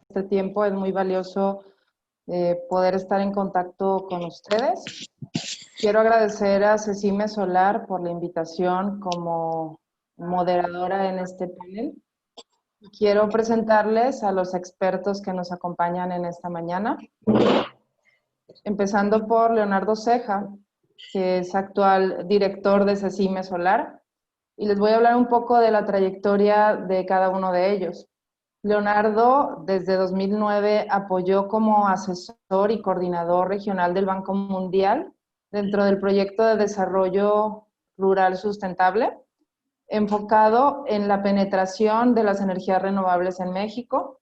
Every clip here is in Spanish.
Este tiempo es muy valioso poder estar en contacto con ustedes. Quiero agradecer a Cecime Solar por la invitación como moderadora en este panel. Quiero presentarles a los expertos que nos acompañan en esta mañana, empezando por Leonardo Ceja, que es actual director de Cecime Solar, y les voy a hablar un poco de la trayectoria de cada uno de ellos. Leonardo, desde 2009, apoyó como asesor y coordinador regional del Banco Mundial dentro del proyecto de desarrollo rural sustentable, enfocado en la penetración de las energías renovables en México,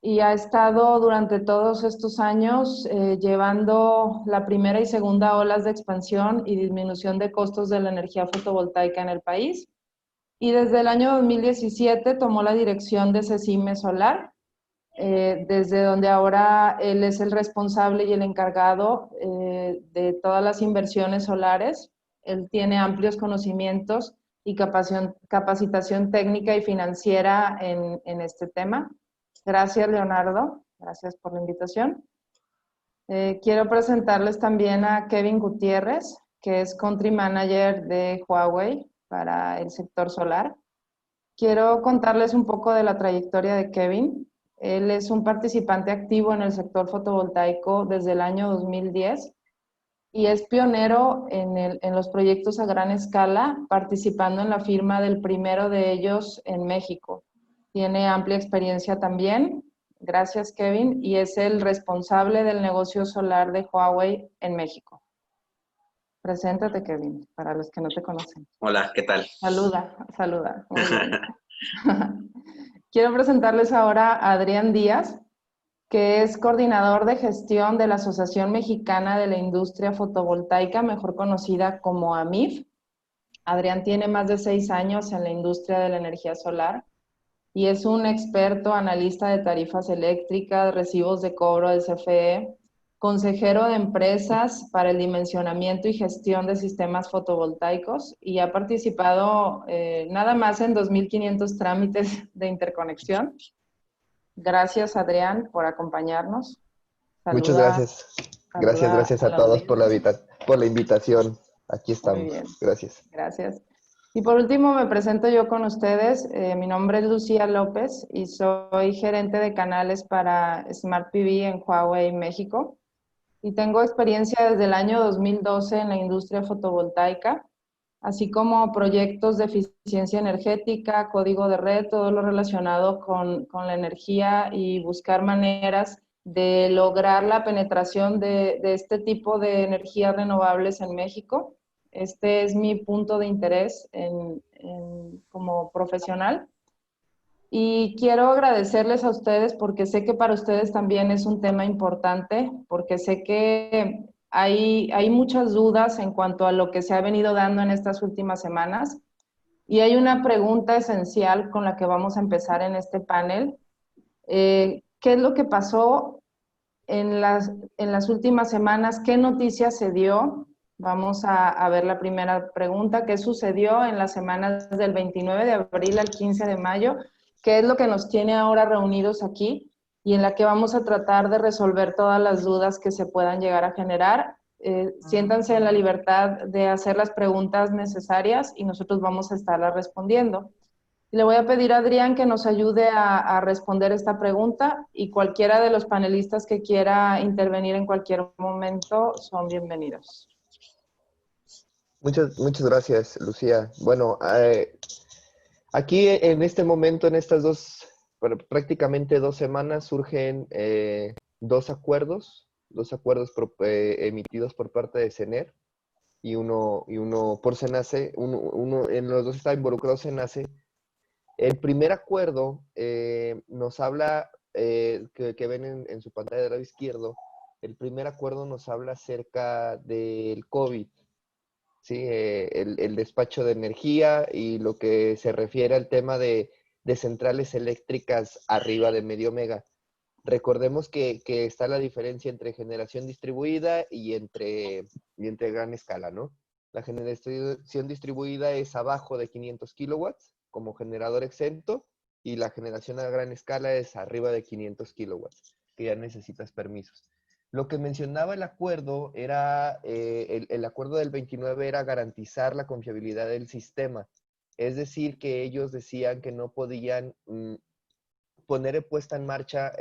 y ha estado durante todos estos años llevando la primera y segunda olas de expansión y disminución de costos de la energía fotovoltaica en el país. Y desde el año 2017 tomó la dirección de Cecime Solar, desde donde ahora él es el responsable y el encargado de todas las inversiones solares. Él tiene amplios conocimientos y capacitación técnica y financiera en este tema. Gracias, Leonardo. Gracias por la invitación. Quiero presentarles también a Kevin Gutiérrez, que es Country Manager de Huawei para el sector solar. Quiero contarles un poco de la trayectoria de Kevin. Él es un participante activo en el sector fotovoltaico desde el año 2010 y es pionero en los proyectos a gran escala, participando en la firma del primero de ellos en México. Tiene amplia experiencia también. Gracias, Kevin, y es el responsable del negocio solar de Huawei en México. Preséntate, Kevin, para los que no te conocen. Hola, ¿qué tal? Saluda. Muy bien. Quiero presentarles ahora a Adrián Díaz, que es coordinador de gestión de la Asociación Mexicana de la Industria Fotovoltaica, mejor conocida como AMIF. Adrián tiene más de 6 años en la industria de la energía solar y es un experto analista de tarifas eléctricas, recibos de cobro del CFE, consejero de empresas para el dimensionamiento y gestión de sistemas fotovoltaicos y ha participado nada más en 2.500 trámites de interconexión. Gracias, Adrián, por acompañarnos. Muchas gracias. Gracias a todos por la invitación. Aquí estamos. Muy bien. Gracias. Gracias. Y por último me presento yo con ustedes. Mi nombre es Lucía López y soy gerente de canales para Smart PV en Huawei, México. Y tengo experiencia desde el año 2012 en la industria fotovoltaica, así como proyectos de eficiencia energética, código de red, todo lo relacionado con la energía y buscar maneras de lograr la penetración de este tipo de energías renovables en México. Este es mi punto de interés como profesional. Y quiero agradecerles a ustedes porque sé que para ustedes también es un tema importante, porque sé que hay muchas dudas en cuanto a lo que se ha venido dando en estas últimas semanas. Y hay una pregunta esencial con la que vamos a empezar en este panel. ¿Qué es lo que pasó en las últimas semanas? ¿Qué noticias se dio? Vamos a ver la primera pregunta. ¿Qué sucedió en las semanas del 29 de abril al 15 de mayo? ¿Qué es lo que nos tiene ahora reunidos aquí? Y en la que vamos a tratar de resolver todas las dudas que se puedan llegar a generar. Siéntanse en la libertad de hacer las preguntas necesarias y nosotros vamos a estarlas respondiendo. Le voy a pedir a Adrián que nos ayude a responder esta pregunta y cualquiera de los panelistas que quiera intervenir en cualquier momento son bienvenidos. Muchas gracias, Lucía. Bueno, aquí en este momento, en estas prácticamente 2 semanas, surgen 2 acuerdos emitidos por parte de CENER y uno por CENACE. En los dos está involucrado CENACE. El primer acuerdo nos habla, que ven en su pantalla del lado izquierdo, El primer acuerdo nos habla acerca del COVID, ¿sí? El despacho de energía y lo que se refiere al tema de centrales eléctricas arriba de medio mega. Recordemos que está la diferencia entre generación distribuida y entre gran escala, ¿no? La generación distribuida es abajo de 500 kilowatts como generador exento y la generación a gran escala es arriba de 500 kilowatts, que ya necesitas permisos. Lo que mencionaba el acuerdo era, el acuerdo del 29 era garantizar la confiabilidad del sistema. Es decir, que ellos decían que no podían poner puesta en marcha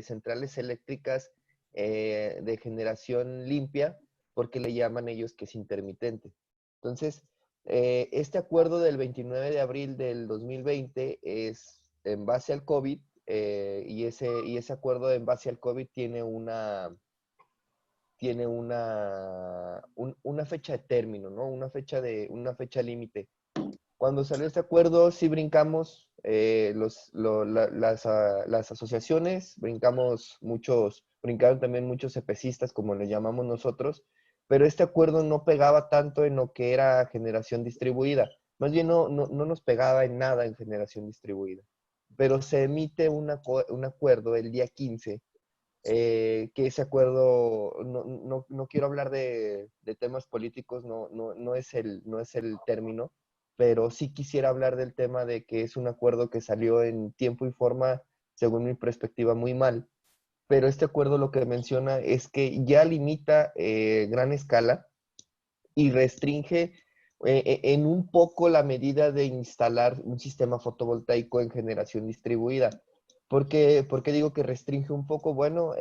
centrales eléctricas de generación limpia, porque le llaman ellos que es intermitente. Entonces, este acuerdo del 29 de abril del 2020 es en base al COVID, y ese acuerdo en base al COVID tiene una fecha de término, ¿no? Una fecha límite. Cuando salió este acuerdo, sí brincamos las asociaciones, brincaron también muchos cepecistas, como le llamamos nosotros, pero este acuerdo no pegaba tanto en lo que era generación distribuida. Más bien no nos pegaba en nada en generación distribuida. Pero se emite un acuerdo el día 15, que ese acuerdo, no quiero hablar de temas políticos, no es el término, pero sí quisiera hablar del tema de que es un acuerdo que salió en tiempo y forma, según mi perspectiva, muy mal. Pero este acuerdo lo que menciona es que ya limita gran escala y restringe en un poco la medida de instalar un sistema fotovoltaico en generación distribuida. ¿Por qué digo que restringe un poco? Bueno,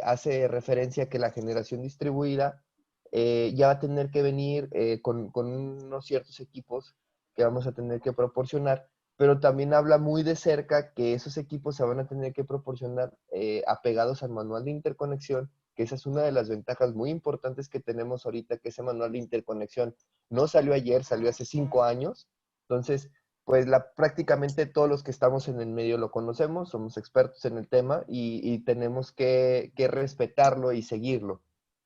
hace referencia a que la generación distribuida ya va a tener que venir con unos ciertos equipos que vamos a tener que proporcionar, pero también habla muy de cerca que esos equipos se van a tener que proporcionar apegados al manual de interconexión, que esa es una de las ventajas muy importantes que tenemos ahorita, que ese manual de interconexión no salió ayer, salió hace 5 años. Entonces, pues prácticamente todos los que estamos en el medio lo conocemos, somos expertos en el tema y tenemos que respetarlo y seguirlo.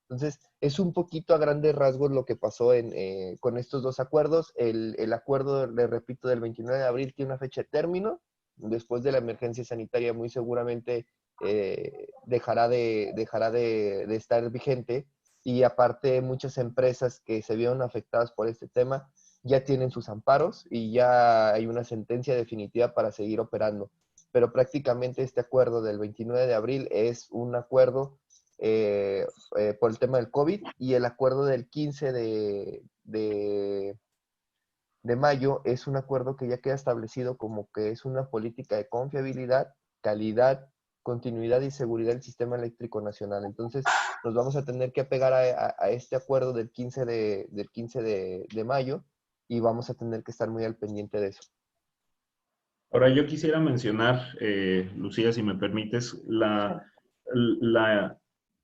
Entonces, es un poquito a grandes rasgos lo que pasó con estos dos acuerdos. El acuerdo, le repito, del 29 de abril tiene una fecha de término. Después de la emergencia sanitaria, muy seguramente dejará de estar vigente. Y aparte, muchas empresas que se vieron afectadas por este tema ya tienen sus amparos y ya hay una sentencia definitiva para seguir operando. Pero prácticamente este acuerdo del 29 de abril es un acuerdo por el tema del COVID, y el acuerdo del 15 de mayo es un acuerdo que ya queda establecido como que es una política de confiabilidad, calidad, continuidad y seguridad del sistema eléctrico nacional. Entonces, nos vamos a tener que apegar a este acuerdo del 15 de mayo, y vamos a tener que estar muy al pendiente de eso. Ahora, yo quisiera mencionar, Lucía, si me permites, la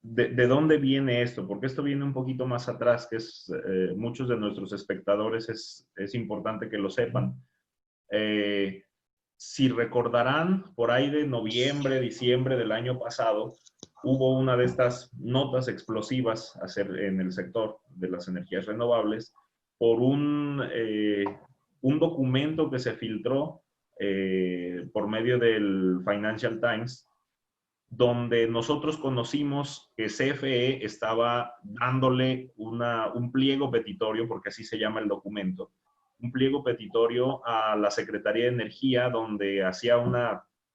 de dónde viene esto, porque esto viene un poquito más atrás, que es muchos de nuestros espectadores es importante que lo sepan. Si recordarán, por ahí de noviembre, diciembre del año pasado, hubo una de estas notas explosivas en el sector de las energías renovables por un documento que se filtró por medio del Financial Times, donde nosotros conocimos que CFE estaba dándole un pliego petitorio, porque así se llama el documento, un pliego petitorio a la Secretaría de Energía, donde hacía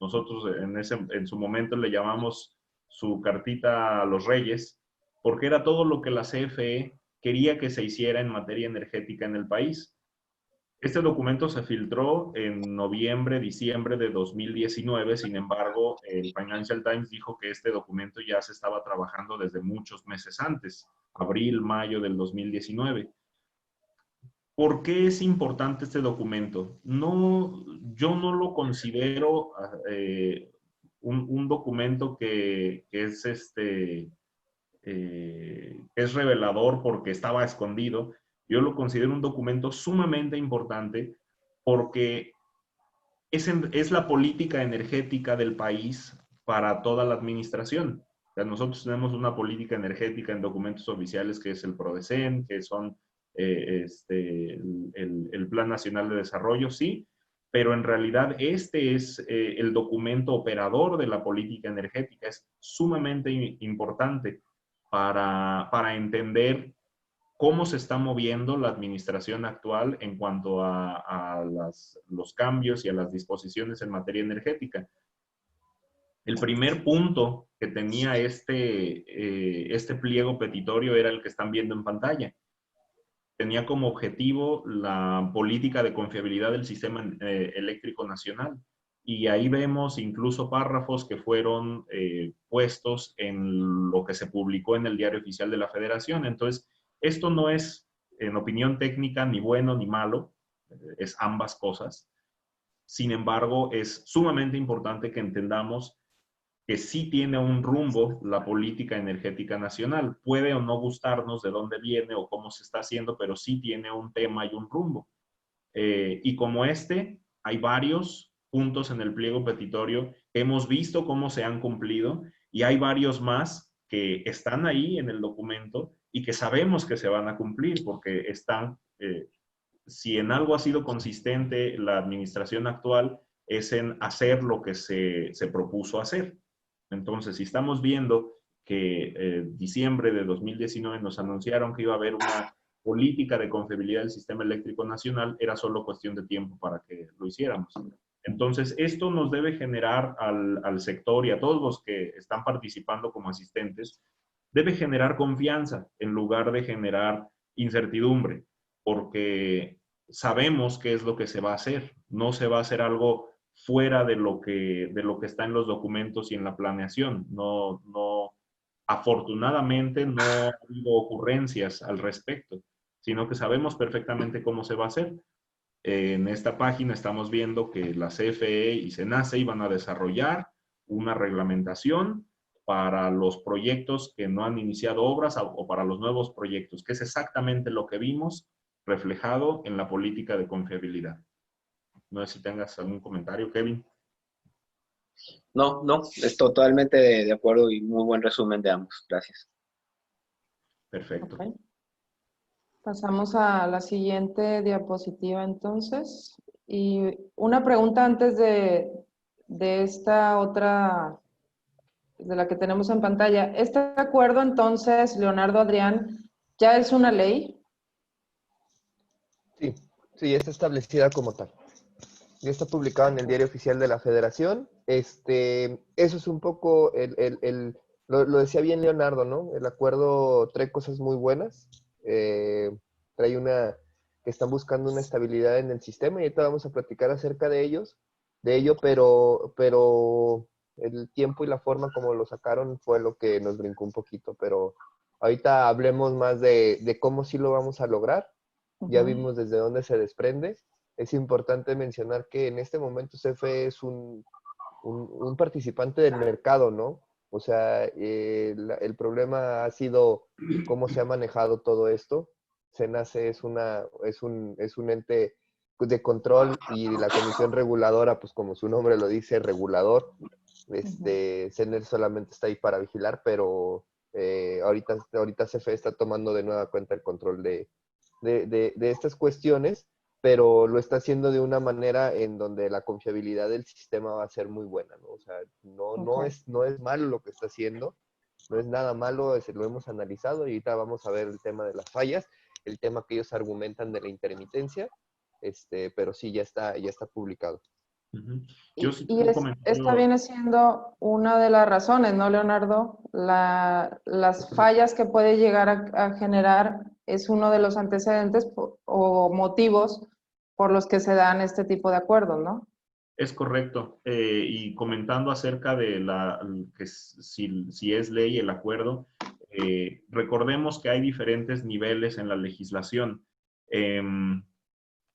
nosotros en su momento le llamamos su cartita a los Reyes, porque era todo lo que la CFE quería que se hiciera en materia energética en el país. Este documento se filtró en noviembre, diciembre de 2019. Sin embargo, el Financial Times dijo que este documento ya se estaba trabajando desde muchos meses antes, abril, mayo del 2019. ¿Por qué es importante este documento? No, yo no lo considero un documento que es revelador porque estaba escondido. Yo lo considero un documento sumamente importante porque es la política energética del país para toda la administración. O sea, nosotros tenemos una política energética en documentos oficiales que es el PRODECEN, que son el Plan Nacional de Desarrollo, sí, pero en realidad este es el documento operador de la política energética. Es sumamente importante para entender cómo se está moviendo la administración actual en cuanto a los cambios y a las disposiciones en materia energética. El primer punto que tenía este pliego petitorio era el que están viendo en pantalla. Tenía como objetivo la política de confiabilidad del sistema eléctrico nacional. Y ahí vemos incluso párrafos que fueron puestos en lo que se publicó en el Diario Oficial de la Federación. Entonces, esto no es, en opinión técnica, ni bueno ni malo, es ambas cosas. Sin embargo, es sumamente importante que entendamos que sí tiene un rumbo la política energética nacional. Puede o no gustarnos de dónde viene o cómo se está haciendo, pero sí tiene un tema y un rumbo. Y como hay varios puntos en el pliego petitorio que hemos visto cómo se han cumplido y hay varios más que están ahí en el documento y que sabemos que se van a cumplir porque están, si en algo ha sido consistente la administración actual, es en hacer lo que se propuso hacer. Entonces, si estamos viendo que diciembre de 2019 nos anunciaron que iba a haber una política de confiabilidad del sistema eléctrico nacional, era solo cuestión de tiempo para que lo hiciéramos. Entonces, esto nos debe generar al sector y a todos los que están participando como asistentes, debe generar confianza en lugar de generar incertidumbre, porque sabemos qué es lo que se va a hacer. No se va a hacer algo fuera de lo que está en los documentos y en la planeación. Afortunadamente no ha habido ocurrencias al respecto, sino que sabemos perfectamente cómo se va a hacer. En esta página estamos viendo que la CFE y SENACE iban a desarrollar una reglamentación para los proyectos que no han iniciado obras o para los nuevos proyectos, que es exactamente lo que vimos reflejado en la política de confiabilidad. No sé si tengas algún comentario, Kevin. No, es totalmente de acuerdo y muy buen resumen de ambos. Gracias. Perfecto. Okay. Pasamos a la siguiente diapositiva entonces. Y una pregunta antes de esta otra, de la que tenemos en pantalla. ¿Este acuerdo entonces, Leonardo, Adrián, ya es una ley? Sí, está establecida como tal. Ya está publicado en el Diario Oficial de la Federación. Eso es un poco, lo decía bien Leonardo, ¿no? El acuerdo trae cosas muy buenas. Trae que están buscando una estabilidad en el sistema y ahorita vamos a platicar acerca de ello, pero el tiempo y la forma como lo sacaron fue lo que nos brincó un poquito. Pero ahorita hablemos más de cómo sí lo vamos a lograr. Ya vimos desde dónde se desprende. Es importante mencionar que en este momento CFE es un participante del mercado, ¿no? O sea, el problema ha sido cómo se ha manejado todo esto. SENACE es un ente de control y la comisión reguladora, pues como su nombre lo dice, regulador. CENER solamente está ahí para vigilar, pero ahorita CFE está tomando de nueva cuenta el control de estas cuestiones, pero lo está haciendo de una manera en donde la confiabilidad del sistema va a ser muy buena, ¿no? O sea, no es malo lo que está haciendo, no es nada malo, lo hemos analizado y ahorita vamos a ver el tema de las fallas, el tema que ellos argumentan de la intermitencia, pero sí, ya está publicado. Yo sí y esta viene siendo una de las razones, ¿no, Leonardo? Las fallas que puede llegar a generar es uno de los antecedentes o motivos por los que se dan este tipo de acuerdos, ¿no? Es correcto. Y comentando acerca de si es ley el acuerdo, recordemos que hay diferentes niveles en la legislación.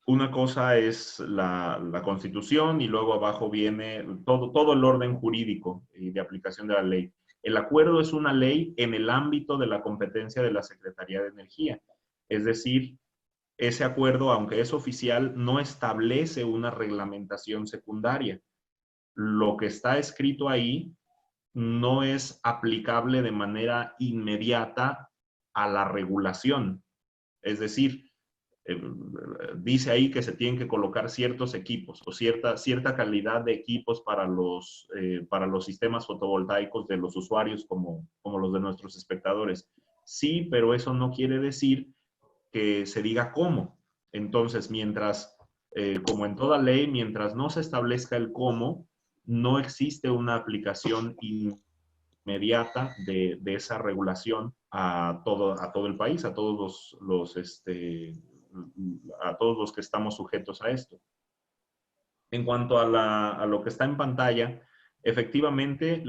Una cosa es la Constitución y luego abajo viene todo el orden jurídico y de aplicación de la ley. El acuerdo es una ley en el ámbito de la competencia de la Secretaría de Energía. Es decir, ese acuerdo, aunque es oficial, no establece una reglamentación secundaria. Lo que está escrito ahí no es aplicable de manera inmediata a la regulación. Es decir, dice ahí que se tienen que colocar ciertos equipos o cierta calidad de equipos para los sistemas fotovoltaicos de los usuarios como los de nuestros espectadores. Sí, pero eso no quiere decir que se diga cómo. Entonces, como en toda ley, mientras no se establezca el cómo, no existe una aplicación inmediata de esa regulación a todo el país, a todos a todos los que estamos sujetos a esto. En cuanto a lo que está en pantalla, efectivamente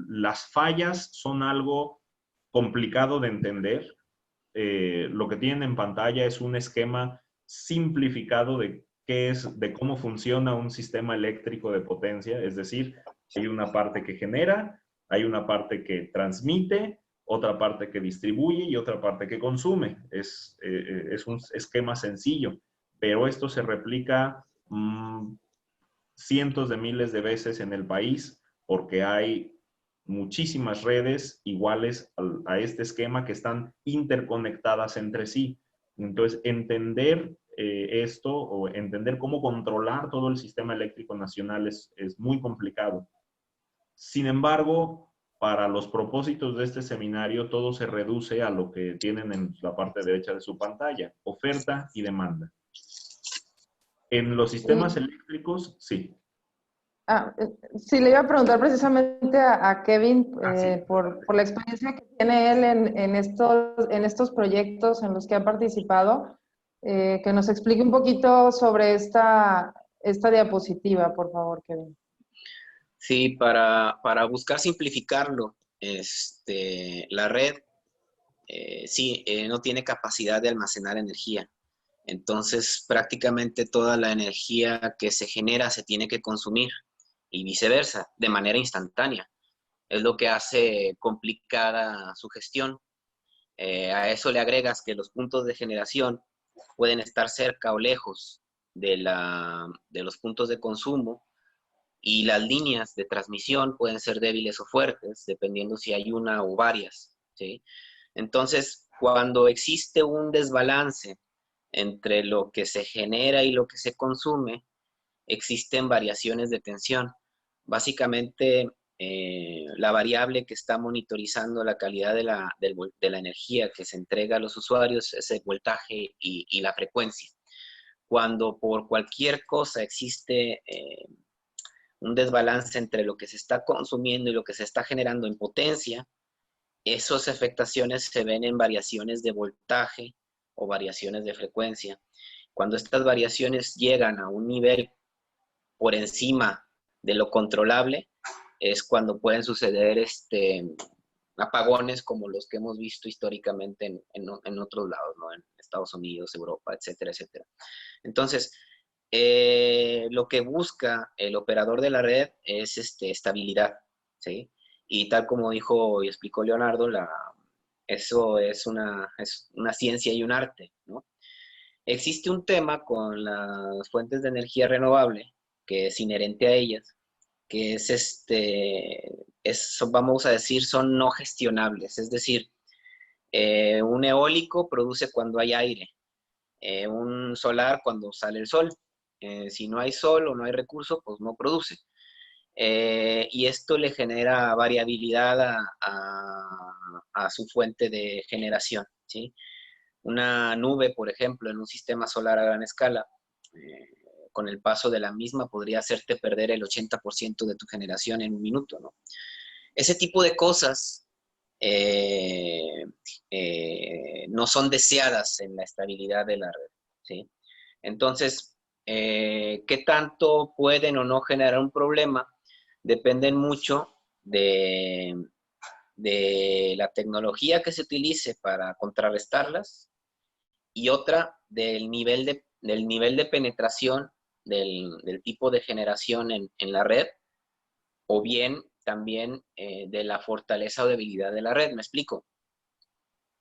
las fallas son algo complicado de entender. Lo que tienen en pantalla es un esquema simplificado de cómo funciona un sistema eléctrico de potencia, es decir, hay una parte que genera, hay una parte que transmite, otra parte que distribuye y otra parte que consume. Es un esquema sencillo, pero esto se replica cientos de miles de veces en el país porque hay muchísimas redes iguales a este esquema que están interconectadas entre sí. Entonces, entender esto o entender cómo controlar todo el sistema eléctrico nacional es muy complicado. Sin embargo, para los propósitos de este seminario, todo se reduce a lo que tienen en la parte derecha de su pantalla, oferta y demanda. En los sistemas eléctricos, sí. Sí, le iba a preguntar precisamente a Kevin Sí. por la experiencia que tiene él en estos proyectos en los que ha participado, que nos explique un poquito sobre esta diapositiva, por favor, Kevin. Sí, para buscar simplificarlo, la red no tiene capacidad de almacenar energía. Entonces, prácticamente toda la energía que se genera se tiene que consumir y viceversa, de manera instantánea. Es lo que hace complicada su gestión. A eso le agregas que los puntos de generación pueden estar cerca o lejos de los puntos de consumo y las líneas de transmisión pueden ser débiles o fuertes, dependiendo si hay una o varias, ¿sí? Entonces, cuando existe un desbalance entre lo que se genera y lo que se consume, existen variaciones de tensión. Básicamente, la variable que está monitorizando la calidad de la energía que se entrega a los usuarios es el voltaje y la frecuencia. Cuando por cualquier cosa existe un desbalance entre lo que se está consumiendo y lo que se está generando en potencia, esas afectaciones se ven en variaciones de voltaje o variaciones de frecuencia. Cuando estas variaciones llegan a un nivel por encima de lo controlable, es cuando pueden suceder apagones como los que hemos visto históricamente en otros lados, ¿no? En Estados Unidos, Europa, etcétera, etcétera. Entonces, lo que busca el operador de la red es estabilidad, ¿sí? Y tal como dijo y explicó Leonardo, eso es una ciencia y un arte, ¿no? Existe un tema con las fuentes de energía renovable que es inherente a ellas, que vamos a decir, son no gestionables. Es decir, un eólico produce cuando hay aire, un solar cuando sale el sol. Si no hay sol o no hay recurso, pues no produce. Y esto le genera variabilidad a su fuente de generación, ¿sí? Una nube, por ejemplo, en un sistema solar a gran escala, con el paso de la misma podría hacerte perder el 80% de tu generación en un minuto, ¿no? Ese tipo de cosas no son deseadas en la estabilidad de la red, ¿sí? Entonces, ¿qué tanto pueden o no generar un problema? Dependen mucho de la tecnología que se utilice para contrarrestarlas y otra del nivel de penetración del tipo de generación en la red, o bien también de la fortaleza o debilidad de la red. Me explico.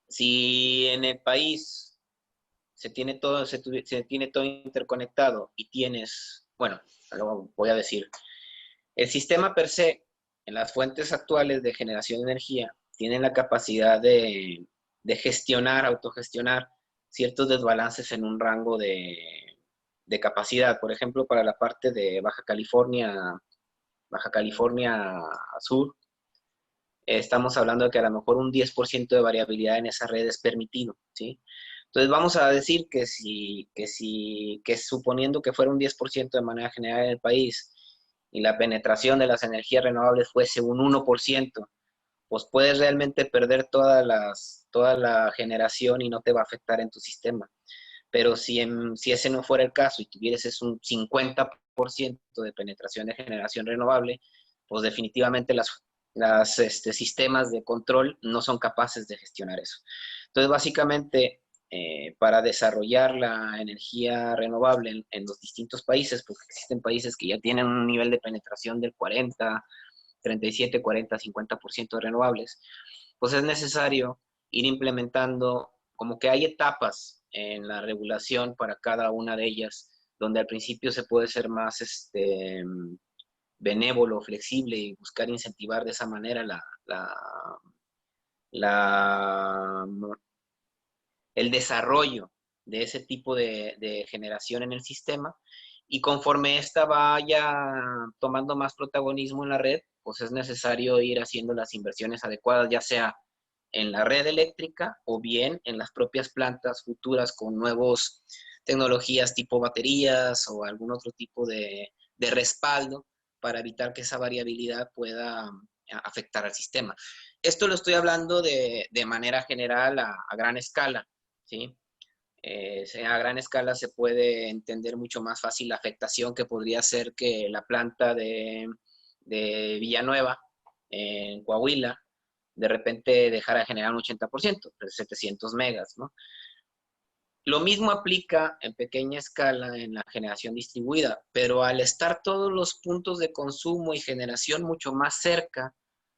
Si en el país se tiene todo interconectado y tienes, bueno, lo voy a decir, El sistema per se, en las fuentes actuales de generación de energía, tienen la capacidad de gestionar, autogestionar ciertos desbalances en un rango de capacidad. Por ejemplo, para la parte de Baja California Sur, estamos hablando de que a lo mejor un 10% de variabilidad en esa red es permitido, ¿sí? Entonces vamos a decir que suponiendo que fuera un 10% de manera general en el país y la penetración de las energías renovables fuese un 1%, pues puedes realmente perder toda la generación y no te va a afectar en tu sistema. Pero si ese no fuera el caso y tuvieses un 50% de penetración de generación renovable, pues definitivamente los sistemas de control no son capaces de gestionar eso. Entonces, básicamente, para desarrollar la energía renovable en los distintos países, porque existen países que ya tienen un nivel de penetración del 40, 37, 40, 50% de renovables, pues es necesario ir implementando, como que hay etapas en la regulación para cada una de ellas, donde al principio se puede ser más benévolo, flexible y buscar incentivar de esa manera el desarrollo de ese tipo de generación en el sistema, y conforme esta vaya tomando más protagonismo en la red, pues es necesario ir haciendo las inversiones adecuadas, ya sea en la red eléctrica o bien en las propias plantas futuras con nuevas tecnologías tipo baterías o algún otro tipo de respaldo para evitar que esa variabilidad pueda afectar al sistema. Esto lo estoy hablando de manera general a gran escala, ¿sí? A gran escala se puede entender mucho más fácil la afectación que podría ser que la planta de Villanueva, en Coahuila, de repente dejara de generar un 80%, de 700 megas, ¿no? Lo mismo aplica en pequeña escala en la generación distribuida, pero al estar todos los puntos de consumo y generación mucho más cerca,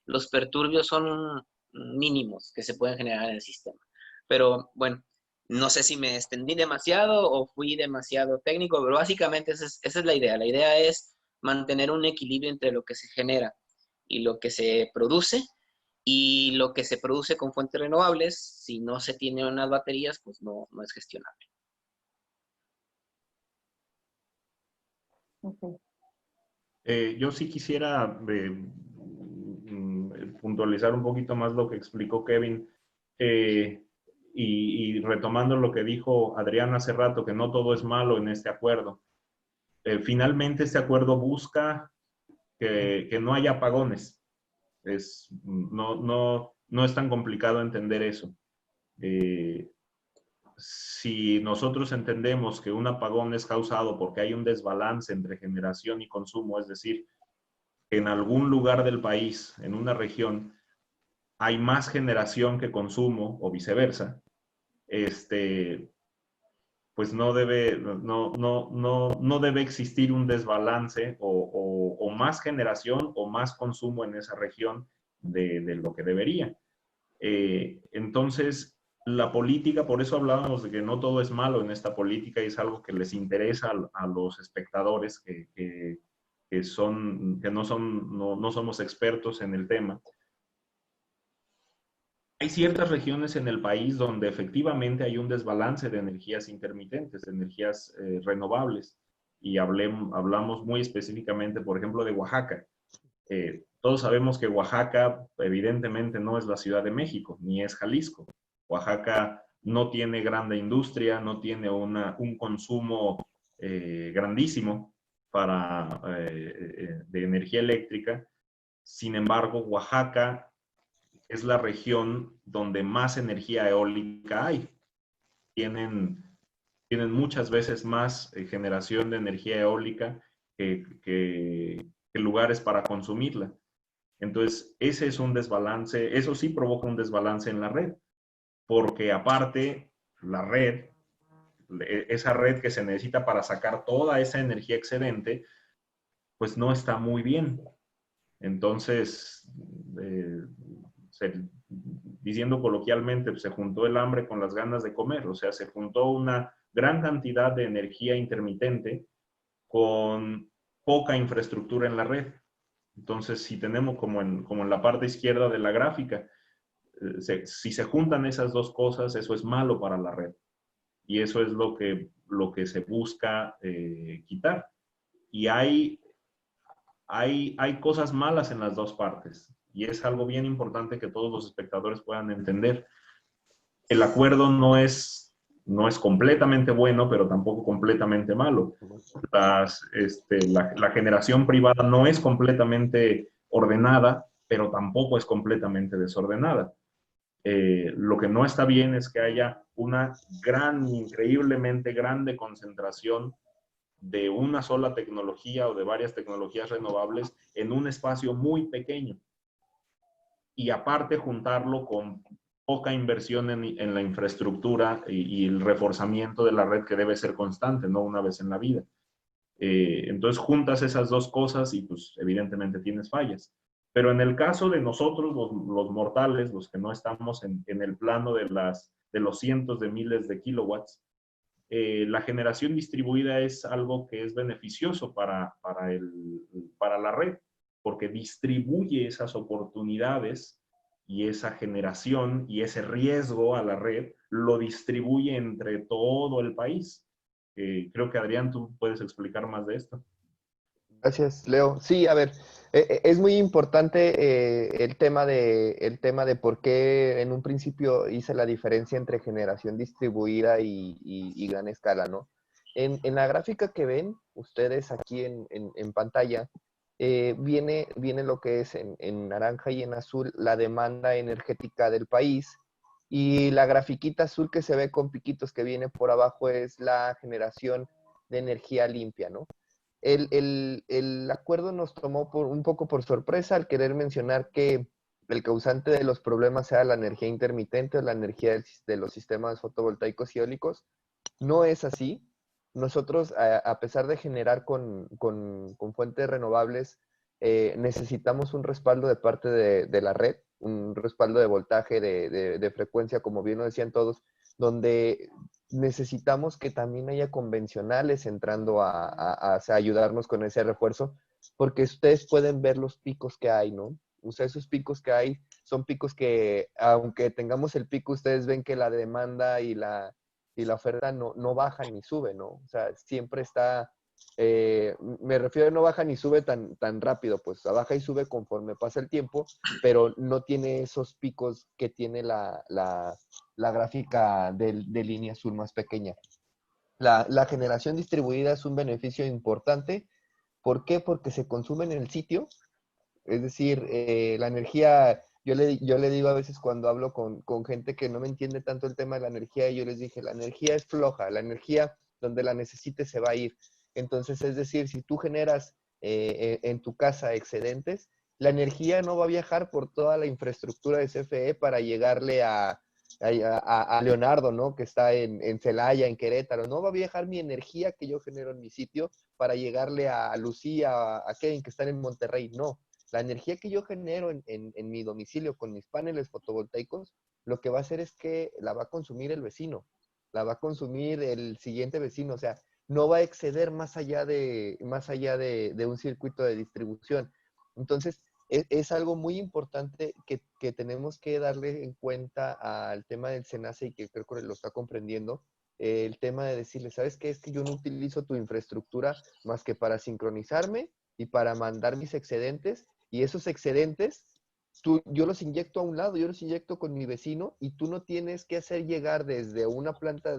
los perturbios son mínimos que se pueden generar en el sistema. Pero bueno, no sé si me extendí demasiado o fui demasiado técnico, pero básicamente esa es la idea. La idea es mantener un equilibrio entre lo que se genera y lo que se produce, y lo que se produce con fuentes renovables, si no se tienen unas baterías, pues no es gestionable. Okay. Yo sí quisiera puntualizar un poquito más lo que explicó Kevin, y retomando lo que dijo Adrián hace rato, que no todo es malo en este acuerdo. Finalmente este acuerdo busca que no haya apagones. No es tan complicado entender eso. Si nosotros entendemos que un apagón es causado porque hay un desbalance entre generación y consumo, es decir, que en algún lugar del país, en una región, hay más generación que consumo o viceversa, pues no debe existir un desbalance o más generación o más consumo en esa región de lo que debería. Entonces, la política, por eso hablábamos de que no todo es malo en esta política, y es algo que les interesa a los espectadores que no somos expertos en el tema. Hay ciertas regiones en el país donde efectivamente hay un desbalance de energías intermitentes, de energías renovables, y hablamos muy específicamente, por ejemplo, de Oaxaca. Todos sabemos que Oaxaca evidentemente no es la Ciudad de México, ni es Jalisco. Oaxaca no tiene grande industria, no tiene un consumo grandísimo de energía eléctrica. Sin embargo, Oaxaca es la región donde más energía eólica hay. Tienen muchas veces más generación de energía eólica que lugares para consumirla. Entonces, ese es un desbalance, eso sí provoca un desbalance en la red, porque aparte, la red, esa red que se necesita para sacar toda esa energía excedente, pues no está muy bien. Entonces, diciendo coloquialmente, se juntó el hambre con las ganas de comer, o sea, se juntó una gran cantidad de energía intermitente con poca infraestructura en la red. Entonces, si tenemos como en la parte izquierda de la gráfica, si se juntan esas dos cosas, eso es malo para la red. Y eso es lo que se busca quitar. Y hay cosas malas en las dos partes. Y es algo bien importante que todos los espectadores puedan entender. El acuerdo no es completamente bueno, pero tampoco completamente malo. La generación privada no es completamente ordenada, pero tampoco es completamente desordenada. Lo que no está bien es que haya una increíblemente grande concentración de una sola tecnología o de varias tecnologías renovables en un espacio muy pequeño. Y aparte juntarlo con poca inversión en la infraestructura y el reforzamiento de la red que debe ser constante, no una vez en la vida. Entonces juntas esas dos cosas y pues evidentemente tienes fallas. Pero en el caso de nosotros, los mortales, los que no estamos en el plano de los cientos de miles de kilowatts, la generación distribuida es algo que es beneficioso para la red, porque distribuye esas oportunidades y esa generación y ese riesgo a la red, lo distribuye entre todo el país. Creo que Adrián, tú puedes explicar más de esto. Gracias, Leo. Sí, a ver, es muy importante el tema de por qué en un principio hice la diferencia entre generación distribuida y gran escala, ¿no? En la gráfica que ven ustedes aquí en pantalla, viene lo que es en naranja y en azul la demanda energética del país, y la grafiquita azul que se ve con piquitos que viene por abajo es la generación de energía limpia, ¿no? El acuerdo nos tomó un poco por sorpresa al querer mencionar que el causante de los problemas sea la energía intermitente o la energía de los sistemas fotovoltaicos y eólicos. No es así. Nosotros, a pesar de generar con fuentes renovables, necesitamos un respaldo de parte de la red, un respaldo de voltaje, de frecuencia, como bien lo decían todos, donde necesitamos que también haya convencionales entrando a ayudarnos con ese refuerzo, porque ustedes pueden ver los picos que hay, ¿no? O sea, esos picos que hay son picos que, aunque tengamos el pico, ustedes ven que la demanda y la oferta no baja ni sube, ¿no? O sea, siempre está, me refiero a no baja ni sube tan rápido, pues baja y sube conforme pasa el tiempo, pero no tiene esos picos que tiene la gráfica de línea azul más pequeña. La generación distribuida es un beneficio importante. ¿Por qué? Porque se consume en el sitio. Es decir, la energía, yo le digo a veces cuando hablo con gente que no me entiende tanto el tema de la energía, yo les dije, la energía es floja, la energía donde la necesites se va a ir. Entonces, es decir, si tú generas en tu casa excedentes, la energía no va a viajar por toda la infraestructura de CFE para llegarle a Leonardo, ¿no? Que está en Celaya, en Querétaro. No va a viajar mi energía que yo genero en mi sitio para llegarle a Lucía, a Kevin, que están en Monterrey. No, la energía que yo genero en mi domicilio con mis paneles fotovoltaicos, lo que va a hacer es que la va a consumir el vecino, la va a consumir el siguiente vecino, o sea, no va a exceder más allá de un circuito de distribución. Entonces, es algo muy importante que tenemos que darle en cuenta al tema del SENACE, y que creo que lo está comprendiendo, el tema de decirle, ¿sabes qué? Es que yo no utilizo tu infraestructura más que para sincronizarme y para mandar mis excedentes, y esos excedentes yo los inyecto a un lado, yo los inyecto con mi vecino, y tú no tienes que hacer llegar desde una planta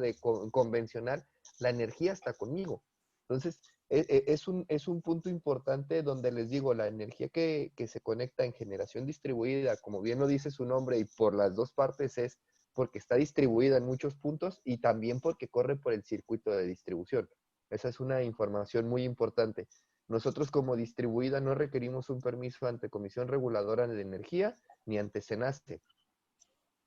convencional la energía hasta conmigo. Entonces, es un punto importante donde les digo, la energía que se conecta en generación distribuida, como bien lo dice su nombre, y por las dos partes, es porque está distribuida en muchos puntos y también porque corre por el circuito de distribución. Esa es una información muy importante. Nosotros como distribuida no requerimos un permiso ante Comisión Reguladora de Energía ni ante SENACE.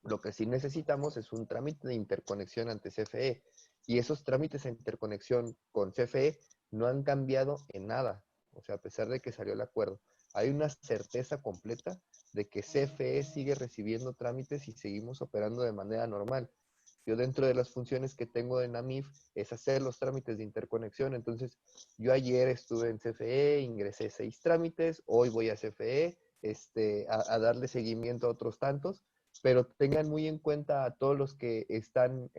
Lo que sí necesitamos es un trámite de interconexión ante CFE. Y esos trámites de interconexión con CFE no han cambiado en nada. O sea, a pesar de que salió el acuerdo, hay una certeza completa de que CFE sigue recibiendo trámites y seguimos operando de manera normal. Yo dentro de las funciones que tengo en AMIF es hacer los trámites de interconexión. Entonces, yo ayer estuve en CFE, ingresé 6 trámites, hoy voy a CFE a darle seguimiento a otros tantos, pero tengan muy en cuenta a todos los que están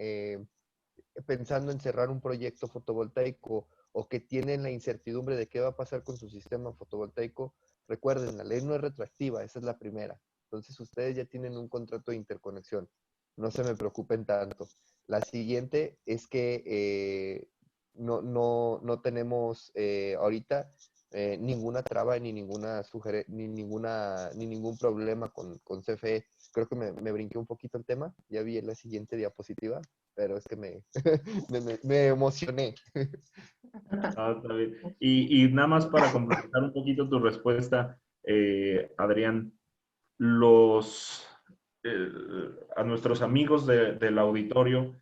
pensando en cerrar un proyecto fotovoltaico o que tienen la incertidumbre de qué va a pasar con su sistema fotovoltaico. Recuerden, la ley no es retroactiva, esa es la primera. Entonces ustedes ya tienen un contrato de interconexión. No se me preocupen tanto. La siguiente es que no tenemos ahorita ninguna traba ni ninguna ni ningún problema con CFE. Creo que me brinqué un poquito el tema. Ya vi en la siguiente diapositiva, pero es que me emocioné. Ah, está bien. Y nada más para complementar un poquito tu respuesta, Adrián, los, eh, a nuestros amigos del auditorio,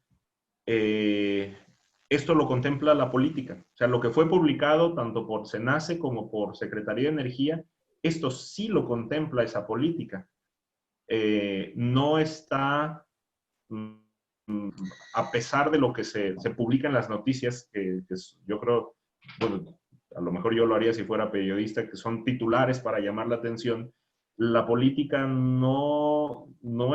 esto lo contempla la política. O sea, lo que fue publicado tanto por SENACE como por Secretaría de Energía, esto sí lo contempla esa política. No está, a pesar de lo que se publica en las noticias, yo creo, bueno, a lo mejor yo lo haría si fuera periodista, que son titulares para llamar la atención, la política no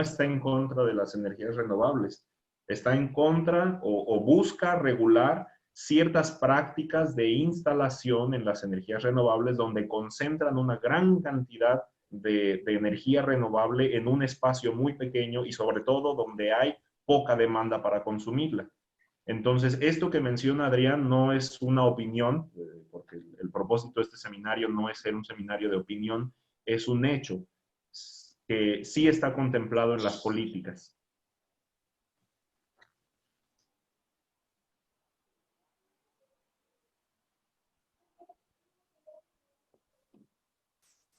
está en contra de las energías renovables, está en contra o busca regular ciertas prácticas de instalación en las energías renovables donde concentran una gran cantidad de energía renovable en un espacio muy pequeño y sobre todo donde hay poca demanda para consumirla. Entonces, esto que menciona Adrián no es una opinión, porque el propósito de este seminario no es ser un seminario de opinión, es un hecho que sí está contemplado en las políticas.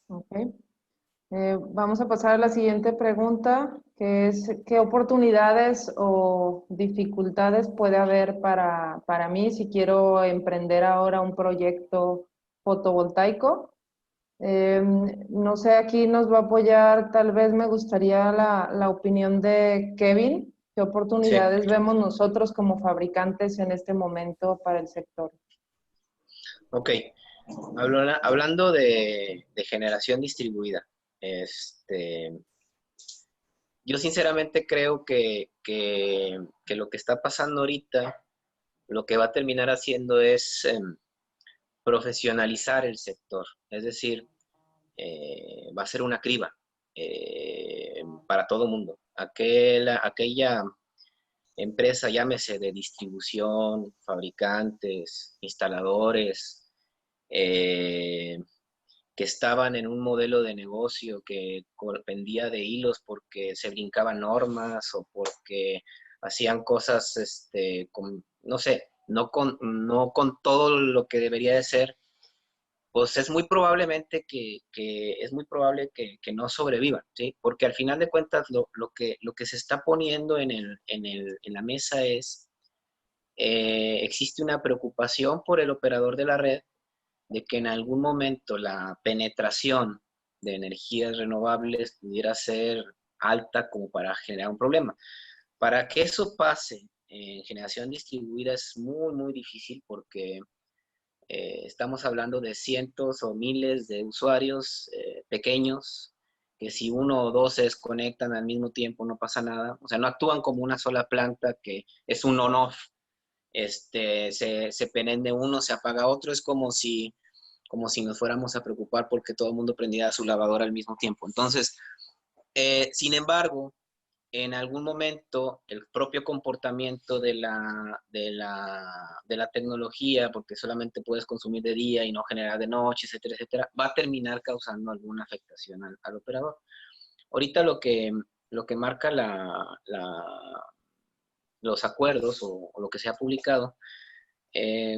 Ok. Vamos a pasar a la siguiente pregunta, que es, ¿qué oportunidades o dificultades puede haber para mí si quiero emprender ahora un proyecto fotovoltaico? No sé, aquí nos va a apoyar, tal vez me gustaría la opinión de Kevin. ¿Qué Sí, oportunidades vemos nosotros como fabricantes en este momento para el sector? ok. Hablando de generación distribuida, yo sinceramente creo que lo que está pasando ahorita, lo que va a terminar haciendo es profesionalizar el sector. Es decir, va a ser una criba para todo mundo. Aquella empresa, llámese de distribución, fabricantes, instaladores, eh, que estaban en un modelo de negocio que pendía de hilos porque se brincaban normas o porque hacían cosas, no sé, no con todo lo que debería de ser, pues es muy probablemente es muy probable que no sobrevivan, ¿sí? Porque al final de cuentas lo que se está poniendo en la mesa es, existe una preocupación por el operador de la red de que en algún momento la penetración de energías renovables pudiera ser alta como para generar un problema. Para que eso pase en generación distribuida es muy, muy difícil porque estamos hablando de cientos o miles de usuarios pequeños que si uno o dos se desconectan al mismo tiempo no pasa nada. O sea, no actúan como una sola planta que es un on-off. Se prende uno, se apaga otro. Es como si nos fuéramos a preocupar porque todo el mundo prendiera su lavadora al mismo tiempo. Entonces, sin embargo, en algún momento el propio comportamiento de la tecnología, porque solamente puedes consumir de día y no generar de noche, etcétera, etcétera, va a terminar causando alguna afectación al operador. Ahorita lo que marca los acuerdos o lo que se ha publicado, eh,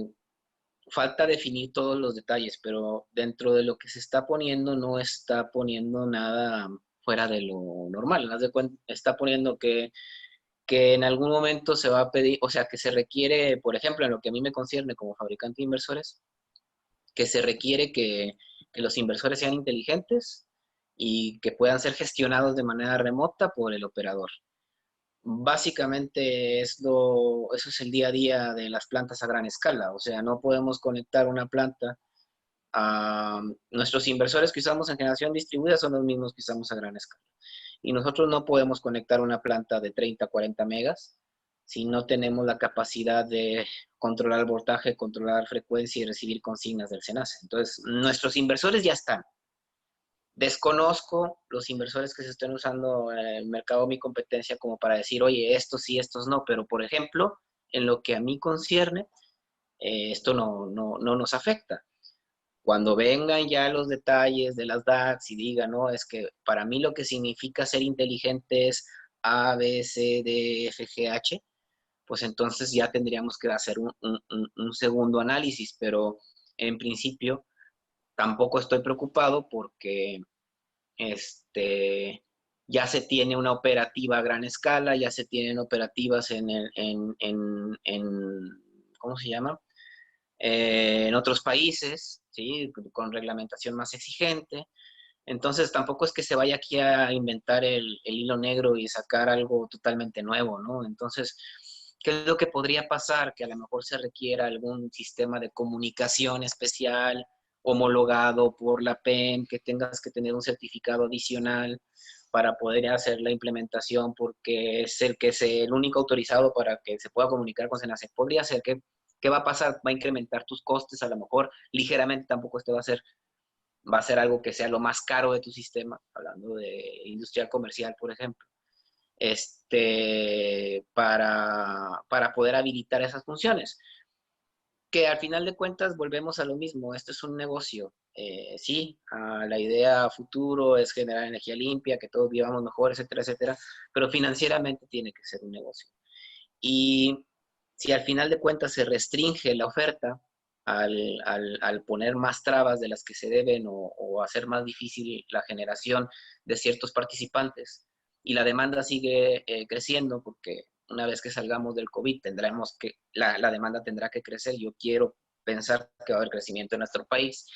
falta definir todos los detalles, pero dentro de lo que se está poniendo no está poniendo nada fuera de lo normal. Está poniendo que en algún momento se va a pedir, o sea, que se requiere, por ejemplo, en lo que a mí me concierne como fabricante de inversores, que se requiere que los inversores sean inteligentes y que puedan ser gestionados de manera remota por el operador. básicamente eso es el día a día de las plantas a gran escala. O sea, no podemos conectar una planta a nuestros inversores que usamos en generación distribuida son los mismos que usamos a gran escala. Y nosotros no podemos conectar una planta de 30, 40 megas si no tenemos la capacidad de controlar el voltaje, controlar frecuencia y recibir consignas del SENACE. Entonces, nuestros inversores ya están. Desconozco los inversores que se estén usando en el mercado de mi competencia como para decir, oye, estos sí, estos no, pero por ejemplo, en lo que a mí concierne, esto no nos afecta. Cuando vengan ya los detalles de las DACs y digan, no, es que para mí lo que significa ser inteligente es A, B, C, D, F, G, H, pues entonces ya tendríamos que hacer un segundo análisis, pero en principio tampoco estoy preocupado porque ya se tiene una operativa a gran escala, ya se tienen operativas ¿cómo se llama? En otros países, ¿sí? Con reglamentación más exigente. Entonces tampoco es que se vaya aquí a inventar el hilo negro y sacar algo totalmente nuevo, ¿no? Entonces, ¿qué es lo que podría pasar? Que a lo mejor se requiera algún sistema de comunicación especial homologado por la PEM, que tengas que tener un certificado adicional para poder hacer la implementación, porque es el único autorizado para que se pueda comunicar con SENACE. Podría ser que, ¿qué va a pasar? Va a incrementar tus costes, a lo mejor ligeramente, tampoco va a ser algo que sea lo más caro de tu sistema, hablando de industrial comercial, por ejemplo, para poder habilitar esas funciones. Que al final de cuentas volvemos a lo mismo, esto es un negocio. Sí, la idea a futuro es generar energía limpia, que todos vivamos mejor, etcétera, etcétera, pero financieramente tiene que ser un negocio. Y si al final de cuentas se restringe la oferta al poner más trabas de las que se deben o hacer más difícil la generación de ciertos participantes y la demanda sigue creciendo porque una vez que salgamos del COVID la demanda tendrá que crecer. Yo quiero pensar que va a haber crecimiento en nuestro país.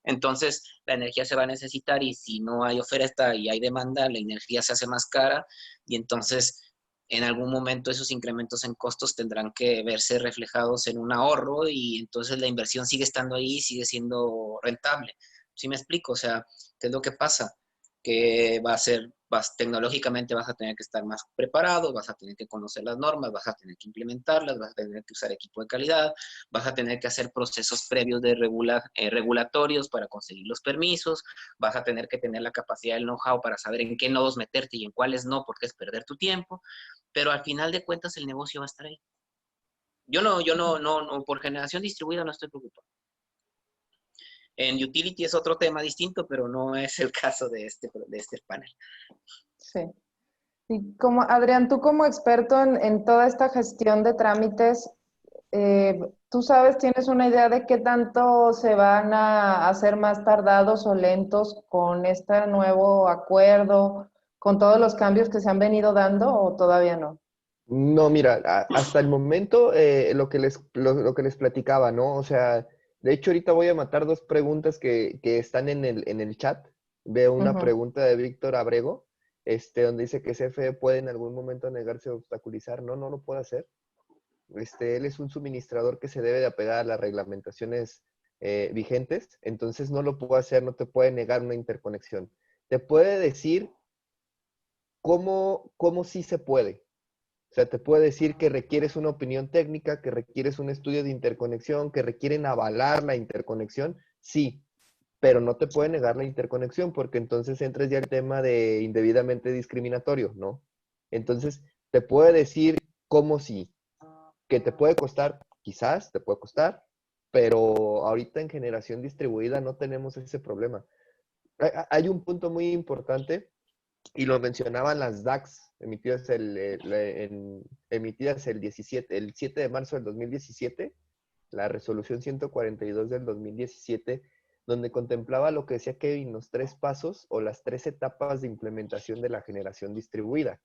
Entonces, la energía se va a necesitar y si no hay oferta y hay demanda, la energía se hace más cara y entonces en algún momento esos incrementos en costos tendrán que verse reflejados en un ahorro y entonces la inversión sigue estando ahí, sigue siendo rentable. ¿Sí me explico? O sea, ¿qué es lo que pasa? Que tecnológicamente vas a tener que estar más preparado, vas a tener que conocer las normas, vas a tener que implementarlas, vas a tener que usar equipo de calidad, vas a tener que hacer procesos previos de regulatorios para conseguir los permisos, vas a tener que tener la capacidad del know-how para saber en qué nodos meterte y en cuáles no, porque es perder tu tiempo, pero al final de cuentas el negocio va a estar ahí. Yo no, por generación distribuida no estoy preocupado. En utility es otro tema distinto, pero no es el caso de este panel. Sí. Y como, Adrián, tú como experto en toda esta gestión de trámites, tú sabes, tienes una idea de qué tanto se van a hacer más tardados o lentos con este nuevo acuerdo, con todos los cambios que se han venido dando o todavía no. No, mira, hasta el momento lo que les platicaba, ¿no? O sea, de hecho ahorita voy a matar dos preguntas que están en el chat. Veo una pregunta de Víctor Abrego, donde dice que CFE puede en algún momento negarse a obstaculizar. No, no lo puede hacer. Él es un suministrador que se debe de apegar a las reglamentaciones vigentes, entonces no lo puede hacer, no te puede negar una interconexión. Te puede decir cómo sí se puede. O sea, te puede decir que requieres una opinión técnica, que requieres un estudio de interconexión, que requieren avalar la interconexión, sí, pero no te puede negar la interconexión porque entonces entras ya el tema de indebidamente discriminatorio, ¿no? Entonces, te puede decir cómo sí, que te puede costar, quizás te puede costar, pero ahorita en generación distribuida no tenemos ese problema. Hay un punto muy importante y lo mencionaban las DACs emitidas emitidas el 7 de marzo del 2017, la resolución 142 del 2017, donde contemplaba lo que decía Kevin, los 3 pasos o las 3 etapas de implementación de la generación distribuida.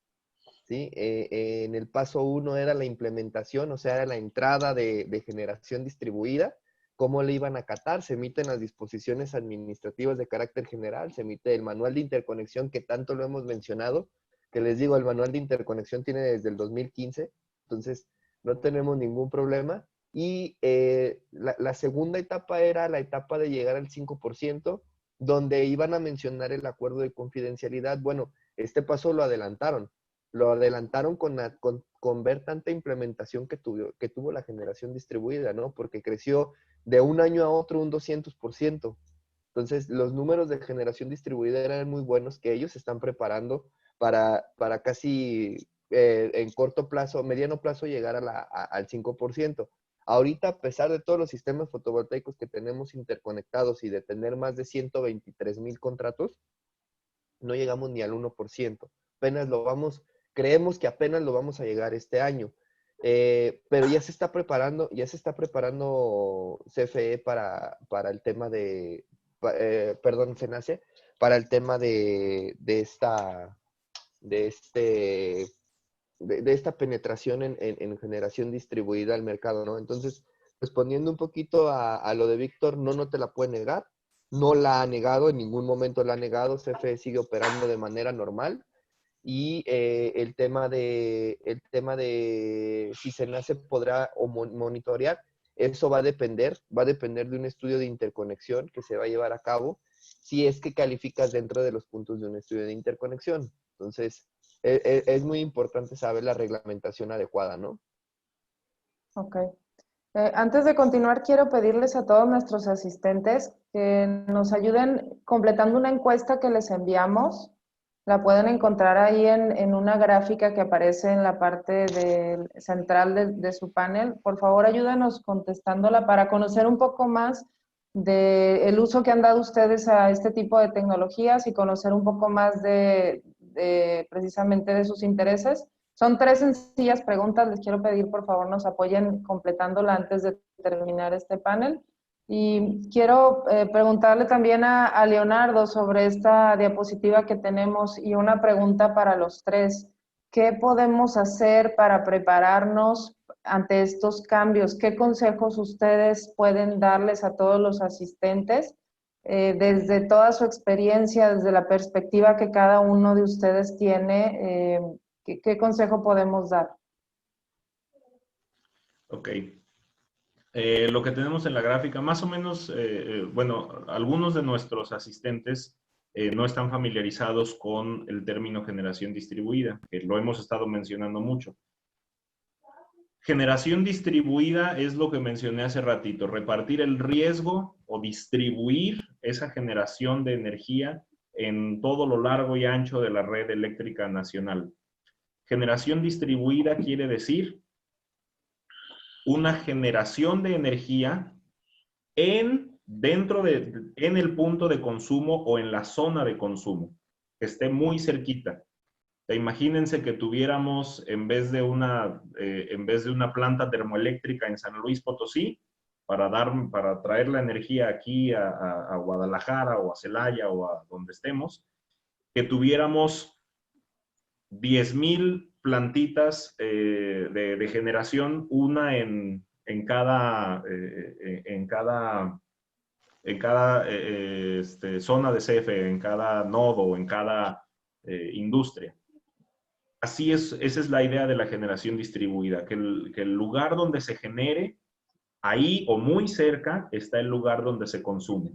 ¿Sí? En el paso 1 era la implementación, o sea, era la entrada de generación distribuida. ¿Cómo le iban a acatar? Se emiten las disposiciones administrativas de carácter general, se emite el manual de interconexión que tanto lo hemos mencionado, que les digo, el manual de interconexión tiene desde el 2015, entonces no tenemos ningún problema. Y la segunda etapa era la etapa de llegar al 5%, donde iban a mencionar el acuerdo de confidencialidad. Bueno, este paso lo adelantaron con ver tanta implementación que tuvo la generación distribuida, ¿no? Porque creció de un año a otro un 200%. Entonces, los números de generación distribuida eran muy buenos, que ellos se están preparando para casi en corto plazo, mediano plazo, llegar al 5%. Ahorita, a pesar de todos los sistemas fotovoltaicos que tenemos interconectados y de tener más de 123,000 contratos, no llegamos ni al 1%. Creemos que apenas lo vamos a llegar este año. Pero ya se está preparando CFE para el tema de, CENACE, para el tema de esta penetración en generación distribuida al mercado, ¿no? Entonces, respondiendo un poquito a lo de Víctor, no te la puede negar, no la ha negado, en ningún momento la ha negado, CFE sigue operando de manera normal. Y el tema de si CENACE podrá monitorear, eso va a depender de un estudio de interconexión que se va a llevar a cabo, si es que calificas dentro de los puntos de un estudio de interconexión. Entonces, es muy importante saber la reglamentación adecuada, ¿no? Ok. Antes de continuar, quiero pedirles a todos nuestros asistentes que nos ayuden completando una encuesta que les enviamos. La pueden encontrar ahí en una gráfica que aparece en la parte central de su panel. Por favor, ayúdenos contestándola para conocer un poco más del uso que han dado ustedes a este tipo de tecnologías y conocer un poco más precisamente de sus intereses. Son 3 sencillas preguntas. Les quiero pedir, por favor, nos apoyen completándola antes de terminar este panel. Y quiero preguntarle también a Leonardo sobre esta diapositiva que tenemos y una pregunta para los 3. ¿Qué podemos hacer para prepararnos ante estos cambios? ¿Qué consejos ustedes pueden darles a todos los asistentes desde toda su experiencia, desde la perspectiva que cada uno de ustedes tiene? ¿Qué consejo podemos dar? Ok. Lo que tenemos en la gráfica, más o menos, bueno, algunos de nuestros asistentes no están familiarizados con el término generación distribuida, que lo hemos estado mencionando mucho. Generación distribuida es lo que mencioné hace ratito, repartir el riesgo o distribuir esa generación de energía en todo lo largo y ancho de la red eléctrica nacional. Generación distribuida quiere decir una generación de energía en el punto de consumo o en la zona de consumo, que esté muy cerquita. Imagínense que tuviéramos, en vez de una planta termoeléctrica en San Luis Potosí, para traer la energía aquí a Guadalajara o a Celaya o a donde estemos, que tuviéramos 10,000 plantitas de generación, una en cada zona de CFE, en cada nodo, en cada industria. Así es, esa es la idea de la generación distribuida, que el lugar donde se genere, ahí o muy cerca, está el lugar donde se consume.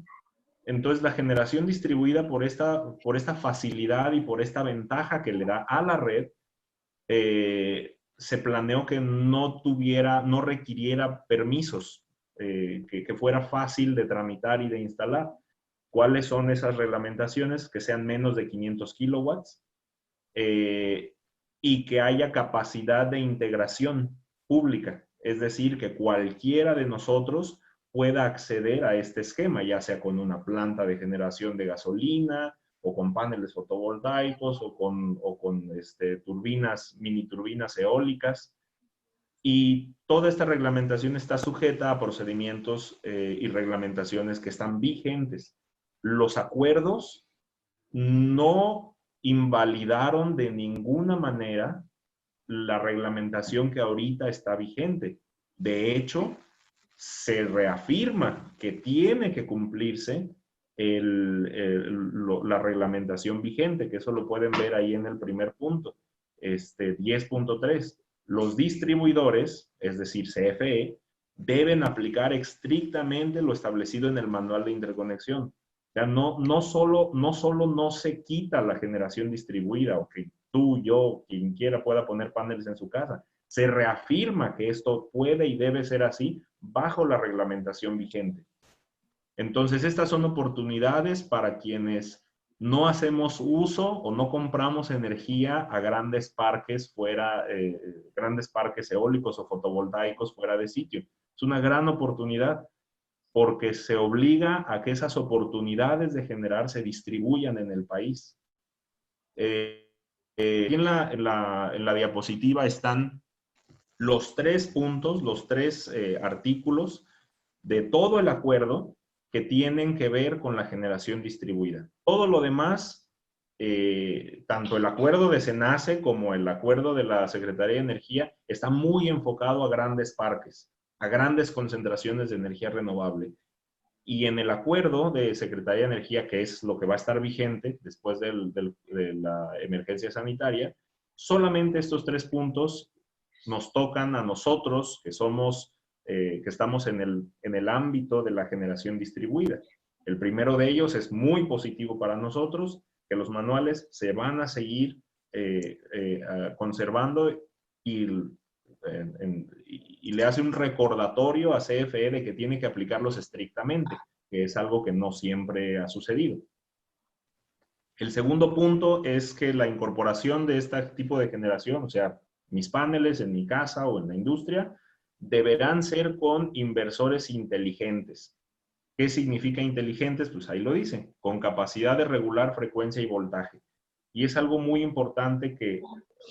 Entonces, la generación distribuida, por esta facilidad y por esta ventaja que le da a la red, se planeó que no requiriera permisos, que fuera fácil de tramitar y de instalar. ¿Cuáles son esas reglamentaciones? Que sean menos de 500 kilowatts y que haya capacidad de integración pública. Es decir, que cualquiera de nosotros pueda acceder a este esquema, ya sea con una planta de generación de gasolina, o con paneles fotovoltaicos, o con mini turbinas eólicas. Y toda esta reglamentación está sujeta a procedimientos y reglamentaciones que están vigentes. Los acuerdos no invalidaron de ninguna manera la reglamentación que ahorita está vigente. De hecho, se reafirma que tiene que cumplirse la reglamentación vigente, que eso lo pueden ver ahí en el primer punto, 10.3. Los distribuidores, es decir, CFE, deben aplicar estrictamente lo establecido en el manual de interconexión. O sea, no solo no se quita la generación distribuida, o que tú, yo, quien quiera pueda poner paneles en su casa. Se reafirma que esto puede y debe ser así bajo la reglamentación vigente. Entonces, estas son oportunidades para quienes no hacemos uso o no compramos energía a grandes parques grandes parques eólicos o fotovoltaicos fuera de sitio. Es una gran oportunidad porque se obliga a que esas oportunidades de generar se distribuyan en el país. Aquí en la diapositiva están los 3 puntos, los 3 artículos de todo el acuerdo que tienen que ver con la generación distribuida. Todo lo demás, tanto el acuerdo de SENACE como el acuerdo de la Secretaría de Energía, está muy enfocado a grandes parques, a grandes concentraciones de energía renovable. Y en el acuerdo de Secretaría de Energía, que es lo que va a estar vigente después de la emergencia sanitaria, solamente estos 3 puntos nos tocan a nosotros, que estamos en el ámbito de la generación distribuida. El primero de ellos es muy positivo para nosotros, que los manuales se van a seguir conservando y le hace un recordatorio a CFE de que tiene que aplicarlos estrictamente, que es algo que no siempre ha sucedido. El segundo punto es que la incorporación de este tipo de generación, o sea, mis paneles en mi casa o en la industria, deberán ser con inversores inteligentes. ¿Qué significa inteligentes? Pues ahí lo dice, con capacidad de regular frecuencia y voltaje. Y es algo muy importante que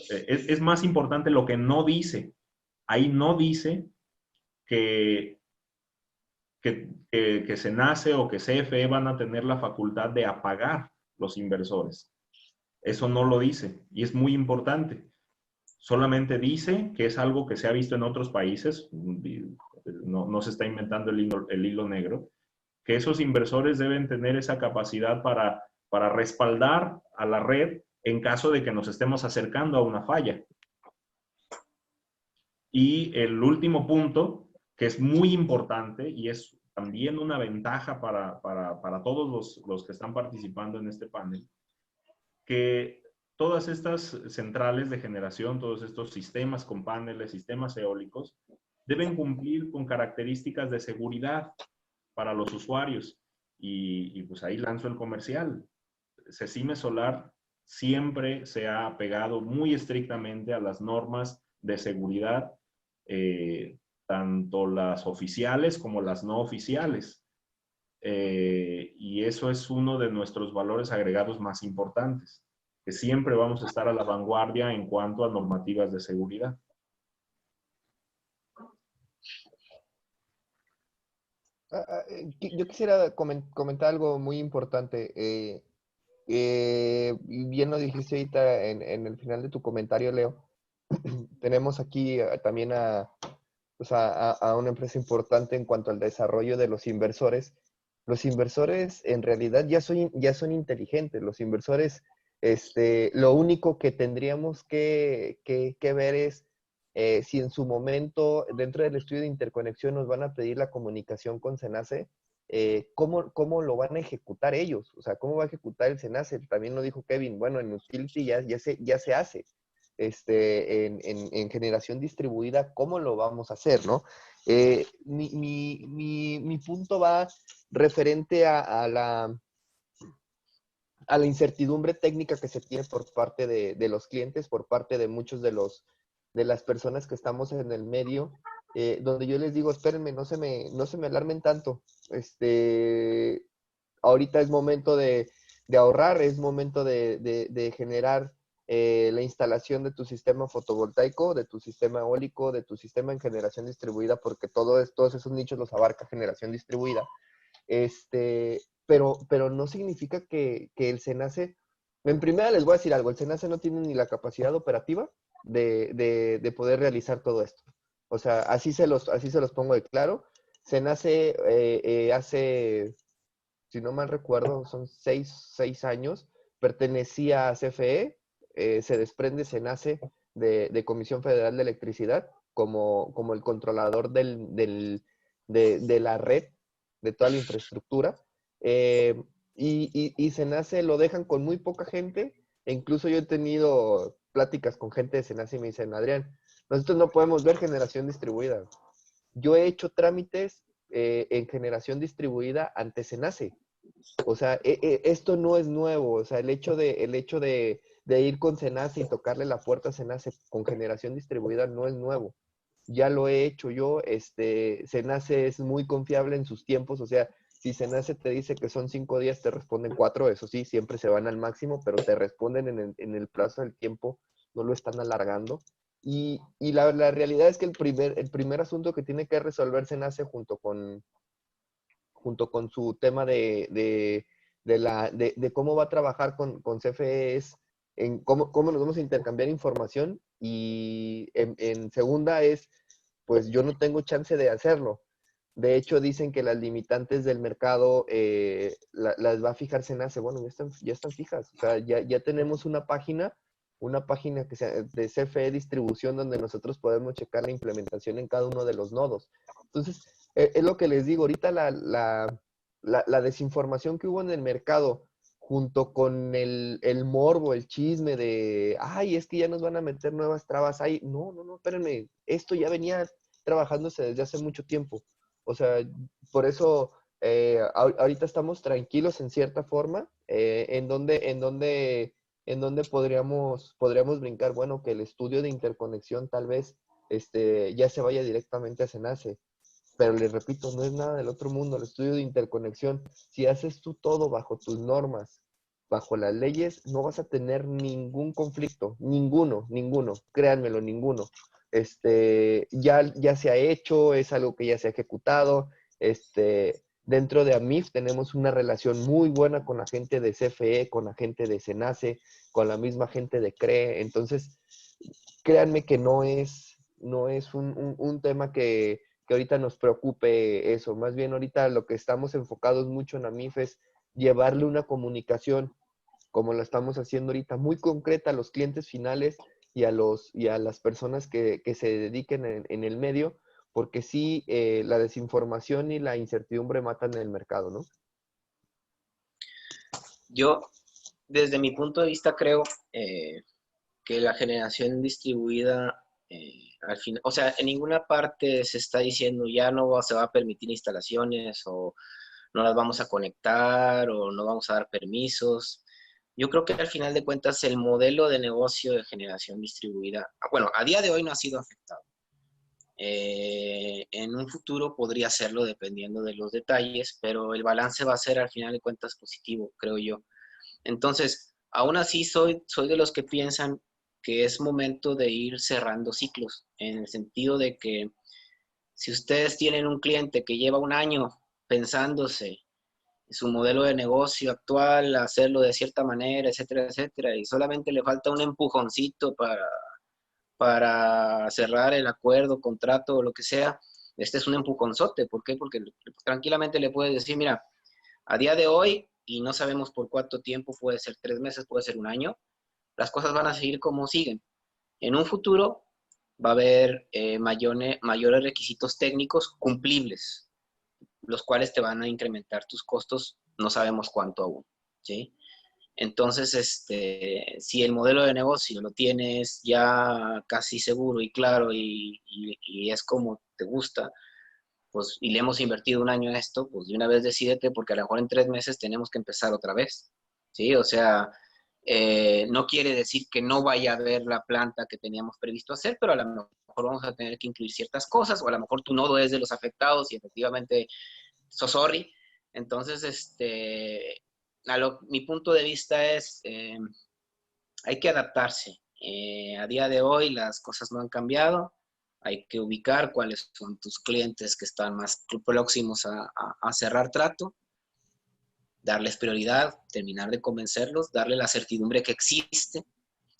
es más importante lo que no dice. Ahí no dice que SENACE o que CFE van a tener la facultad de apagar los inversores. Eso no lo dice y es muy importante. Solamente dice que es algo que se ha visto en otros países, no se está inventando el hilo negro, que esos inversores deben tener esa capacidad para respaldar a la red en caso de que nos estemos acercando a una falla. Y el último punto, que es muy importante y es también una ventaja para todos los que están participando en este panel, que todas estas centrales de generación, todos estos sistemas con paneles, sistemas eólicos, deben cumplir con características de seguridad para los usuarios. Y pues ahí lanzo el comercial. CECIME Solar siempre se ha apegado muy estrictamente a las normas de seguridad, tanto las oficiales como las no oficiales. Y eso es uno de nuestros valores agregados más importantes, que siempre vamos a estar a la vanguardia en cuanto a normativas de seguridad. Yo quisiera comentar algo muy importante. Bien lo dijiste ahorita en el final de tu comentario, Leo. Tenemos aquí también pues a una empresa importante en cuanto al desarrollo de los inversores. Los inversores en realidad ya son inteligentes. Los inversores, lo único que tendríamos que ver es si en su momento, dentro del estudio de interconexión, nos van a pedir la comunicación con SENACE, ¿cómo lo van a ejecutar ellos? O sea, ¿cómo va a ejecutar el SENACE? También lo dijo Kevin, bueno, en utility ya se hace. En generación distribuida, ¿cómo lo vamos a hacer, no? Mi punto va referente a la incertidumbre técnica que se tiene por parte de los clientes, por parte de muchos de las personas que estamos en el medio, donde yo les digo, espérenme, no se me alarmen tanto. Ahorita es momento de ahorrar, es momento de generar la instalación de tu sistema fotovoltaico, de tu sistema eólico, de tu sistema en generación distribuida, porque todos esos nichos los abarca generación distribuida. Pero no significa que el SENACE, en primera les voy a decir algo, el SENACE no tiene ni la capacidad operativa de poder realizar todo esto. O sea, así se los pongo de claro. SENACE hace si no mal recuerdo, son 6 años, pertenecía a CFE, se desprende Cenace de Comisión Federal de Electricidad como el controlador de la red, de toda la infraestructura. Y Cenace lo dejan con muy poca gente, e incluso yo he tenido pláticas con gente de Cenace y me dicen, Adrián, nosotros no podemos ver generación distribuida. Yo he hecho trámites en generación distribuida ante Cenace. O sea, esto no es nuevo. O sea, el hecho de ir con Cenace y tocarle la puerta a Cenace con generación distribuida no es nuevo. Ya lo he hecho yo. Cenace es muy confiable en sus tiempos. O sea, si Cenace te dice que son 5 días, te responden 4. Eso sí, siempre se van al máximo, pero te responden en el plazo del tiempo. No lo están alargando. Y la realidad es que el primer asunto que tiene que resolver Cenace junto con su tema de cómo va a trabajar con CFE es en cómo nos vamos a intercambiar información, y en segunda es, pues yo no tengo chance de hacerlo. De hecho, dicen que las limitantes del mercado las va a fijar Cenace. Bueno, ya están fijas. O sea, ya tenemos una página que sea de CFE Distribución, donde nosotros podemos checar la implementación en cada uno de los nodos. Entonces, es lo que les digo, ahorita la desinformación que hubo en el mercado, junto con el morbo, el chisme de, ay, es que ya nos van a meter nuevas trabas. Ay, no, espérenme, esto ya venía trabajándose desde hace mucho tiempo. O sea, por eso ahorita estamos tranquilos en cierta forma, en donde podríamos brincar, bueno, que el estudio de interconexión tal vez ya se vaya directamente a Cenace. Pero les repito, no es nada del otro mundo el estudio de interconexión. Si haces tú todo bajo tus normas, bajo las leyes, no vas a tener ningún conflicto, ninguno, créanmelo, ninguno. Ya se ha hecho, es algo que ya se ha ejecutado. Dentro de AMIF tenemos una relación muy buena con la gente de CFE, con la gente de Cenace, con la misma gente de CRE. Entonces, créanme que no es un tema que ahorita nos preocupe eso. Más bien ahorita lo que estamos enfocados mucho en AMIF es llevarle una comunicación, como lo estamos haciendo ahorita, muy concreta a los clientes finales y a las personas que se dediquen en el medio, porque sí, la desinformación y la incertidumbre matan el mercado, ¿no? Yo, desde mi punto de vista, creo que la generación distribuida, al final, o sea, en ninguna parte se está diciendo ya no se va a permitir instalaciones, o no las vamos a conectar, o no vamos a dar permisos. Yo creo que al final de cuentas el modelo de negocio de generación distribuida, bueno, a día de hoy no ha sido afectado. En un futuro podría serlo dependiendo de los detalles, pero el balance va a ser al final de cuentas positivo, creo yo. Entonces, aún así soy de los que piensan que es momento de ir cerrando ciclos, en el sentido de que si ustedes tienen un cliente que lleva un año pensándose su modelo de negocio actual, hacerlo de cierta manera, etcétera, etcétera, y solamente le falta un empujoncito para cerrar el acuerdo, contrato o lo que sea, este es un empujonzote. ¿Por qué? Porque tranquilamente le puedes decir, mira, a día de hoy, y no sabemos por cuánto tiempo, puede ser 3 meses, puede ser un año, las cosas van a seguir como siguen. En un futuro va a haber mayores requisitos técnicos cumplibles, los cuales te van a incrementar tus costos, no sabemos cuánto aún, ¿sí? Entonces, si el modelo de negocio lo tienes ya casi seguro y claro y es como te gusta, pues, y le hemos invertido un año en esto, pues de una vez decídete, porque a lo mejor en 3 meses tenemos que empezar otra vez, ¿sí? O sea, no quiere decir que no vaya a haber la planta que teníamos previsto hacer, pero a lo mejor vamos a tener que incluir ciertas cosas, o a lo mejor tu nodo es de los afectados y efectivamente, so sorry. Entonces, mi punto de vista es, hay que adaptarse. A día de hoy las cosas no han cambiado. Hay que ubicar cuáles son tus clientes que están más próximos a cerrar trato, darles prioridad, terminar de convencerlos, darle la certidumbre que existe.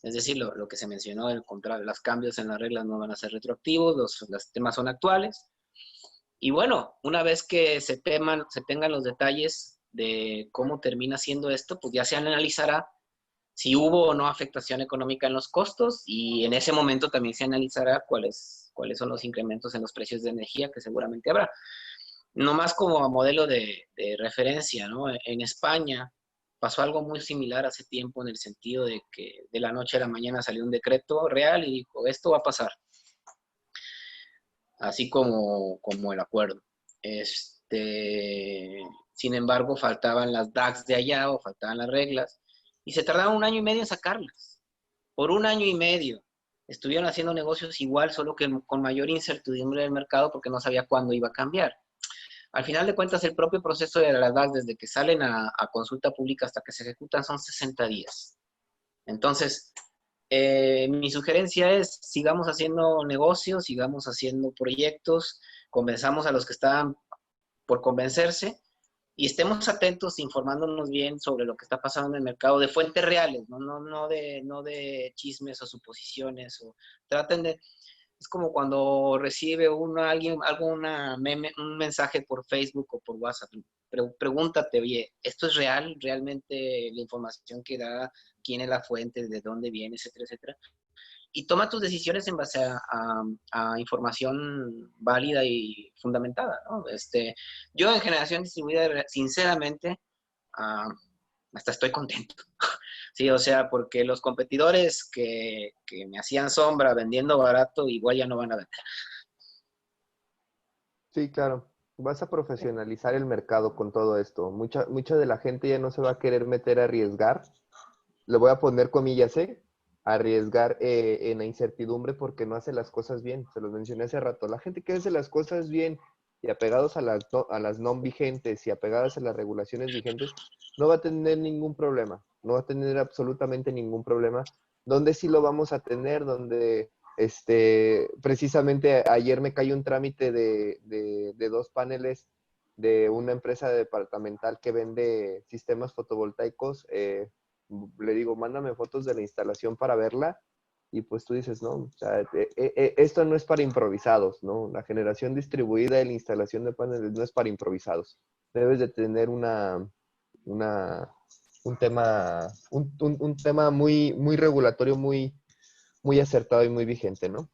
Es decir, lo que se mencionó, los cambios en las reglas no van a ser retroactivos, los temas son actuales. Y bueno, una vez que se tengan los detalles, de cómo termina siendo esto, pues ya se analizará si hubo o no afectación económica en los costos y en ese momento también se analizará cuáles son los incrementos en los precios de energía que seguramente habrá. No más como a modelo de referencia, ¿no? En España pasó algo muy similar hace tiempo en el sentido de que de la noche a la mañana salió un decreto real y dijo, esto va a pasar, así como el acuerdo. Sin embargo, faltaban las DACs de allá o faltaban las reglas y se tardaron 1 año y medio en sacarlas. Por 1 año y medio estuvieron haciendo negocios igual, solo que con mayor incertidumbre del mercado porque no sabía cuándo iba a cambiar. Al final de cuentas, el propio proceso de las DACs, desde que salen a consulta pública hasta que se ejecutan, son 60 días. Entonces, mi sugerencia es, sigamos haciendo negocios, sigamos haciendo proyectos, convenzamos a los que están por convencerse y estemos atentos, informándonos bien sobre lo que está pasando en el mercado de fuentes reales, no de chismes o suposiciones. Traten de... Es como cuando recibe un mensaje por Facebook o por WhatsApp. Pregúntate, oye, ¿esto es real? ¿Realmente la información que da? ¿Quién es la fuente? ¿De dónde viene? Etcétera, etcétera. Y toma tus decisiones en base a información válida y fundamentada, ¿no? Yo en generación distribuida, sinceramente, hasta estoy contento. Sí, o sea, porque los competidores que me hacían sombra vendiendo barato, igual ya no van a vender. Sí, claro. Vas a profesionalizar el mercado con todo esto. Mucha de la gente ya no se va a querer meter a arriesgar. Le voy a poner comillas, arriesgar en la incertidumbre porque no hace las cosas bien. Se los mencioné hace rato. La gente que hace las cosas bien y apegados a las non vigentes y apegadas a las regulaciones vigentes, no va a tener ningún problema. No va a tener absolutamente ningún problema. ¿Dónde sí lo vamos a tener? Donde precisamente ayer me cayó un trámite de 2 paneles de una empresa departamental que vende sistemas fotovoltaicos. Le digo, mándame fotos de la instalación para verla. Y pues tú dices, no, o sea, esto no es para improvisados, ¿no? La generación distribuida y la instalación de paneles no es para improvisados. Debes de tener un tema muy, muy regulatorio, muy, muy acertado y muy vigente, ¿no?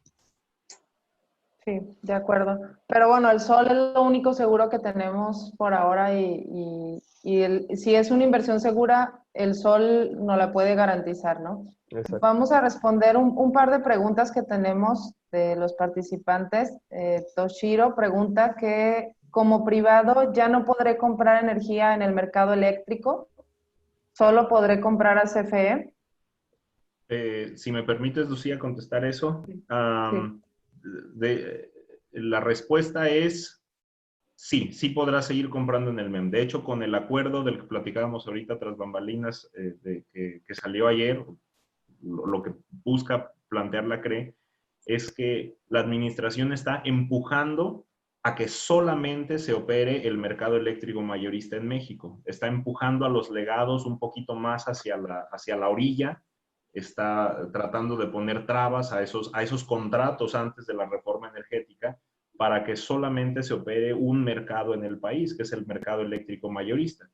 Sí, de acuerdo. Pero bueno, el sol es lo único seguro que tenemos por ahora y si es una inversión segura, el sol no la puede garantizar, ¿no? Exacto. Vamos a responder un par de preguntas que tenemos de los participantes. Toshiro pregunta que como privado ya no podré comprar energía en el mercado eléctrico, solo podré comprar a CFE. Si me permites, Lucía, contestar eso. Sí. La respuesta es sí podrás seguir comprando en el MEM. De hecho, con el acuerdo del que platicábamos ahorita tras bambalinas, que salió ayer, lo que busca plantear la CRE es que la administración está empujando a que solamente se opere el mercado eléctrico mayorista en México. Está empujando a los legados un poquito más hacia la orilla, está tratando de poner trabas a esos contratos antes de la reforma energética para que solamente se opere un mercado en el país, que es el mercado eléctrico mayorista.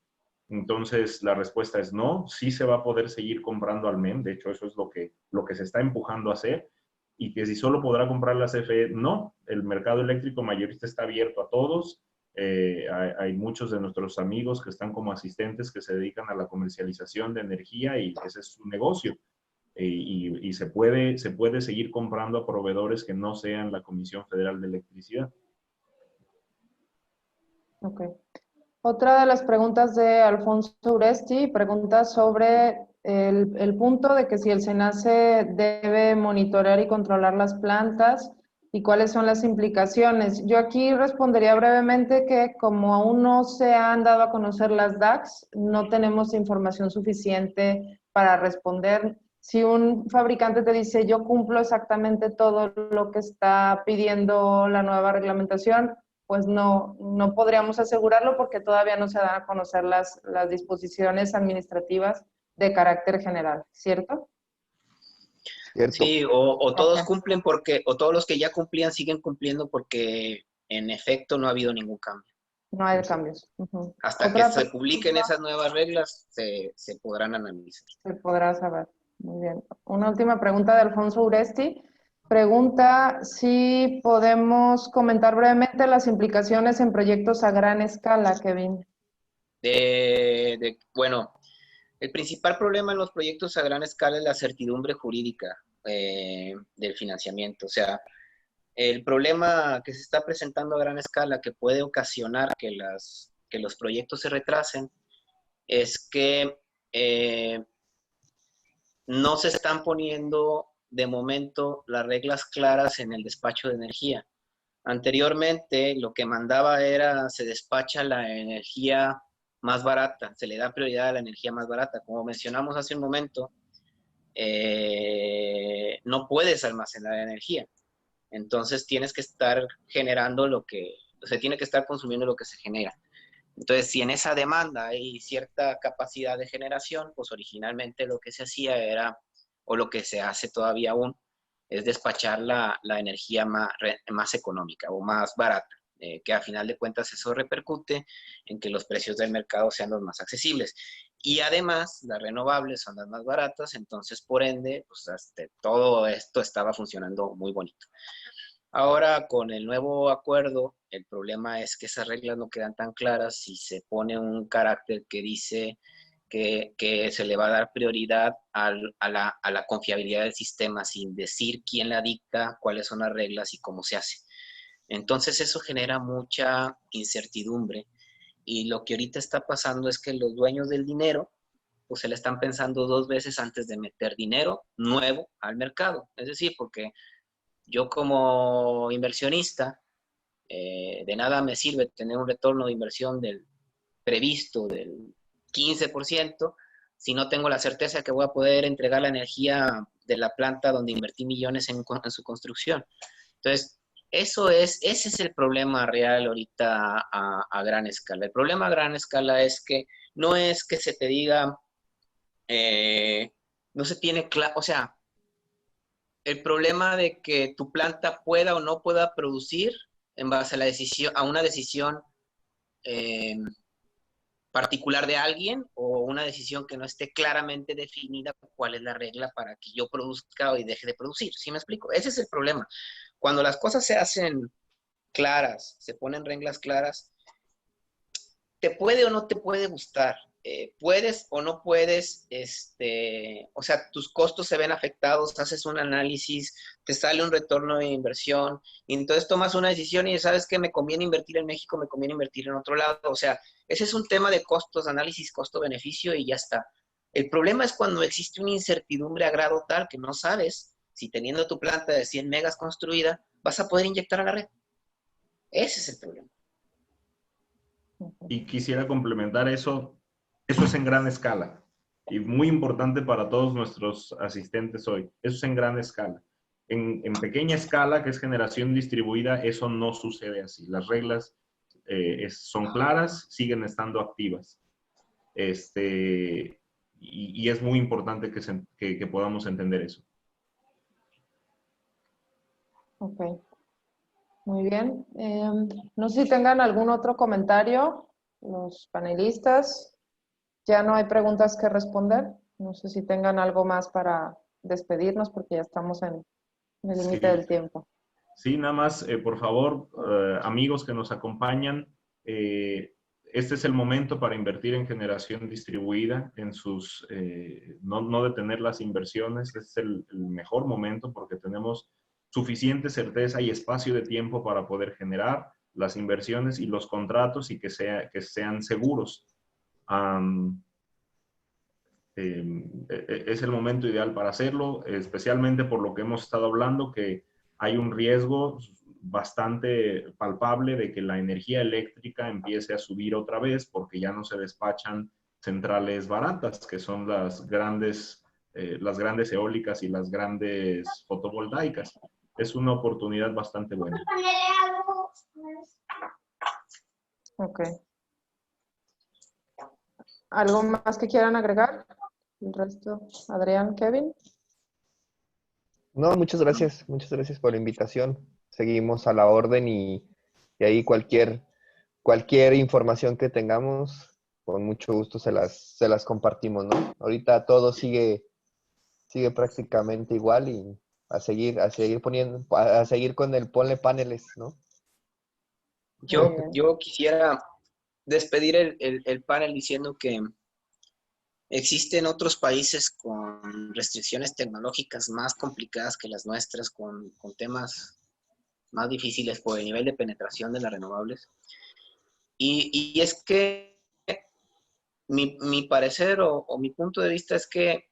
Entonces, la respuesta es no, sí se va a poder seguir comprando al MEM, de hecho eso es lo que se está empujando a hacer, y que si solo podrá comprar la CFE, no, el mercado eléctrico mayorista está abierto a todos. Hay muchos de nuestros amigos que están como asistentes que se dedican a la comercialización de energía y ese es su negocio. Y se puede seguir comprando a proveedores que no sean la Comisión Federal de Electricidad. Ok. Otra de las preguntas de Alfonso Uresti pregunta sobre el punto de que si el SENACE debe monitorear y controlar las plantas y cuáles son las implicaciones. Yo aquí respondería brevemente que como aún no se han dado a conocer las DACs, no tenemos información suficiente para responder. Si un fabricante te dice yo cumplo exactamente todo lo que está pidiendo la nueva reglamentación, pues no podríamos asegurarlo porque todavía no se dan a conocer las disposiciones administrativas de carácter general, ¿cierto? Cierto. Sí, o todos cumplen o todos los que ya cumplían siguen cumpliendo porque en efecto no ha habido ningún cambio. No hay cambios. Ujú. Hasta que Otra se publiquen pregunta, esas nuevas reglas, se podrán analizar. se podrá saber. Muy bien. Una última pregunta de Alfonso Uresti. Pregunta si podemos comentar brevemente las implicaciones en proyectos a gran escala, Kevin. Bueno, el principal problema en los proyectos a gran escala es la certidumbre jurídica del financiamiento. O sea, el problema que se está presentando a gran escala que puede ocasionar que los proyectos se retrasen es que no se están poniendo de momento las reglas claras en el despacho de energía. Anteriormente lo que mandaba era, se despacha la energía más barata, se le da prioridad a la energía más barata. Como mencionamos hace un momento, no puedes almacenar energía. Entonces tienes que estar generando se tiene que estar consumiendo lo que se genera. Entonces, si en esa demanda hay cierta capacidad de generación, pues originalmente lo que se hacía era, o lo que se hace todavía aún, es despachar la energía más económica o más barata, que a final de cuentas eso repercute en que los precios del mercado sean los más accesibles. Y además, las renovables son las más baratas, entonces por ende, pues todo esto estaba funcionando muy bonito. Ahora, con el nuevo acuerdo, el problema es que esas reglas no quedan tan claras si se pone un carácter que dice que se le va a dar prioridad a la confiabilidad del sistema sin decir quién la dicta, cuáles son las reglas y cómo se hace. Entonces eso genera mucha incertidumbre y lo que ahorita está pasando es que los dueños del dinero pues se le están pensando 2 veces antes de meter dinero nuevo al mercado. Es decir, porque yo como inversionista, de nada me sirve tener un retorno de inversión previsto del 15% si no tengo la certeza que voy a poder entregar la energía de la planta donde invertí millones en su construcción. Entonces, ese es el problema real ahorita a gran escala. El problema a gran escala es que no es que se te diga, no se tiene claro, o sea, el problema de que tu planta pueda o no pueda producir en base a una decisión particular de alguien o una decisión que no esté claramente definida cuál es la regla para que yo produzca y deje de producir. ¿Sí me explico? Ese es el problema. Cuando las cosas se hacen claras, se ponen reglas claras, te puede o no te puede gustar. Puedes o no puedes, o sea, tus costos se ven afectados, haces un análisis, te sale un retorno de inversión, y entonces tomas una decisión y sabes que me conviene invertir en México, me conviene invertir en otro lado. O sea, ese es un tema de costos, análisis, costo-beneficio y ya está. El problema es cuando existe una incertidumbre a grado tal que no sabes si teniendo tu planta de 100 megas construida vas a poder inyectar a la red. Ese es el problema. Y quisiera complementar eso. Eso es en gran escala. Y muy importante para todos nuestros asistentes hoy. Eso es en gran escala. En pequeña escala, que es generación distribuida, eso no sucede así. Las reglas son claras, siguen estando activas. Y es muy importante que podamos entender eso. Ok, muy bien. No sé si tengan algún otro comentario los panelistas. Ya no hay preguntas que responder. No sé si tengan algo más para despedirnos porque ya estamos en el límite del tiempo. Sí, nada más, por favor, amigos que nos acompañan, este es el momento para invertir en generación distribuida, no detener las inversiones. Este es el mejor momento porque tenemos suficiente certeza y espacio de tiempo para poder generar las inversiones y los contratos y que sean seguros. Es el momento ideal para hacerlo, especialmente por lo que hemos estado hablando, que hay un riesgo bastante palpable de que la energía eléctrica empiece a subir otra vez porque ya no se despachan centrales baratas, que son las grandes eólicas y las grandes fotovoltaicas. Es una oportunidad bastante buena. Ok. ¿Algo más que quieran agregar? El resto, Adrián, Kevin. No, muchas gracias por la invitación. Seguimos a la orden y ahí cualquier cualquier información que tengamos, con mucho gusto se las compartimos, ¿no? Ahorita todo sigue prácticamente igual y a seguir poniendo, a seguir con el ponle paneles, ¿no? Muy bien. Yo quisiera despedir el panel diciendo que existen otros países con restricciones tecnológicas más complicadas que las nuestras, con temas más difíciles por el nivel de penetración de las renovables. Y es que mi parecer o mi punto de vista es que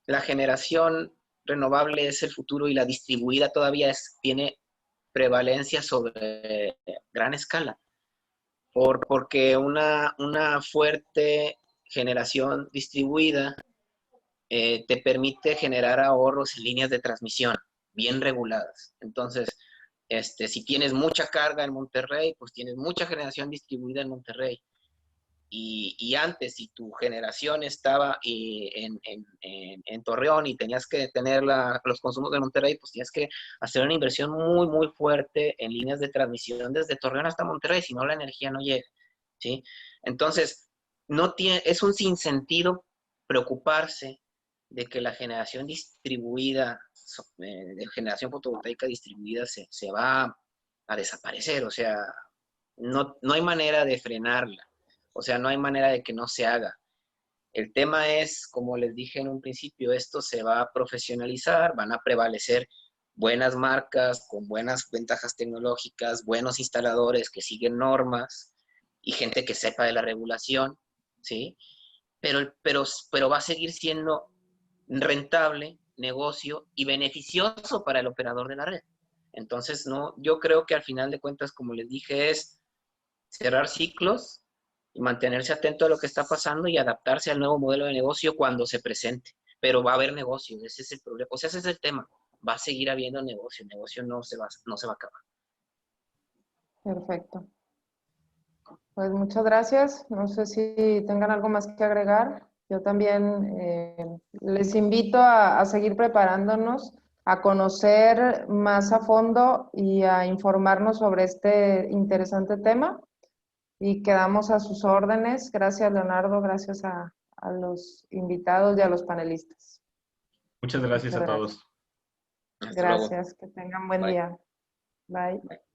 la generación renovable es el futuro y la distribuida todavía tiene prevalencia sobre gran escala, porque una fuerte generación distribuida te permite generar ahorros en líneas de transmisión bien reguladas. Entonces, si tienes mucha carga en Monterrey, pues tienes mucha generación distribuida en Monterrey. Y antes, si tu generación estaba en Torreón y tenías que tener los consumos de Monterrey, pues tienes que hacer una inversión muy, muy fuerte en líneas de transmisión desde Torreón hasta Monterrey, si no la energía no llega, ¿sí? Entonces, es un sinsentido preocuparse de que la generación distribuida, de generación fotovoltaica distribuida se va a desaparecer, o sea, no hay manera de frenarla. O sea, no hay manera de que no se haga. El tema es, como les dije en un principio, esto se va a profesionalizar, van a prevalecer buenas marcas con buenas ventajas tecnológicas, buenos instaladores que siguen normas y gente que sepa de la regulación, ¿sí? Pero va a seguir siendo rentable, negocio y beneficioso para el operador de la red. Entonces, no, yo creo que al final de cuentas, como les dije, es cerrar ciclos y mantenerse atento a lo que está pasando y adaptarse al nuevo modelo de negocio cuando se presente. Pero va a haber negocio, ese es el problema, o sea, ese es el tema. Va a seguir habiendo negocio, el negocio no se va a acabar. Perfecto. Pues muchas gracias. No sé si tengan algo más que agregar. Yo también les invito a seguir preparándonos, a conocer más a fondo y a informarnos sobre este interesante tema. Y quedamos a sus órdenes. Gracias, Leonardo. Gracias a los invitados y a los panelistas. Muchas gracias Muchas a gracias. todos. Hasta luego. Gracias. Que tengan buen Bye. día. Bye. Bye.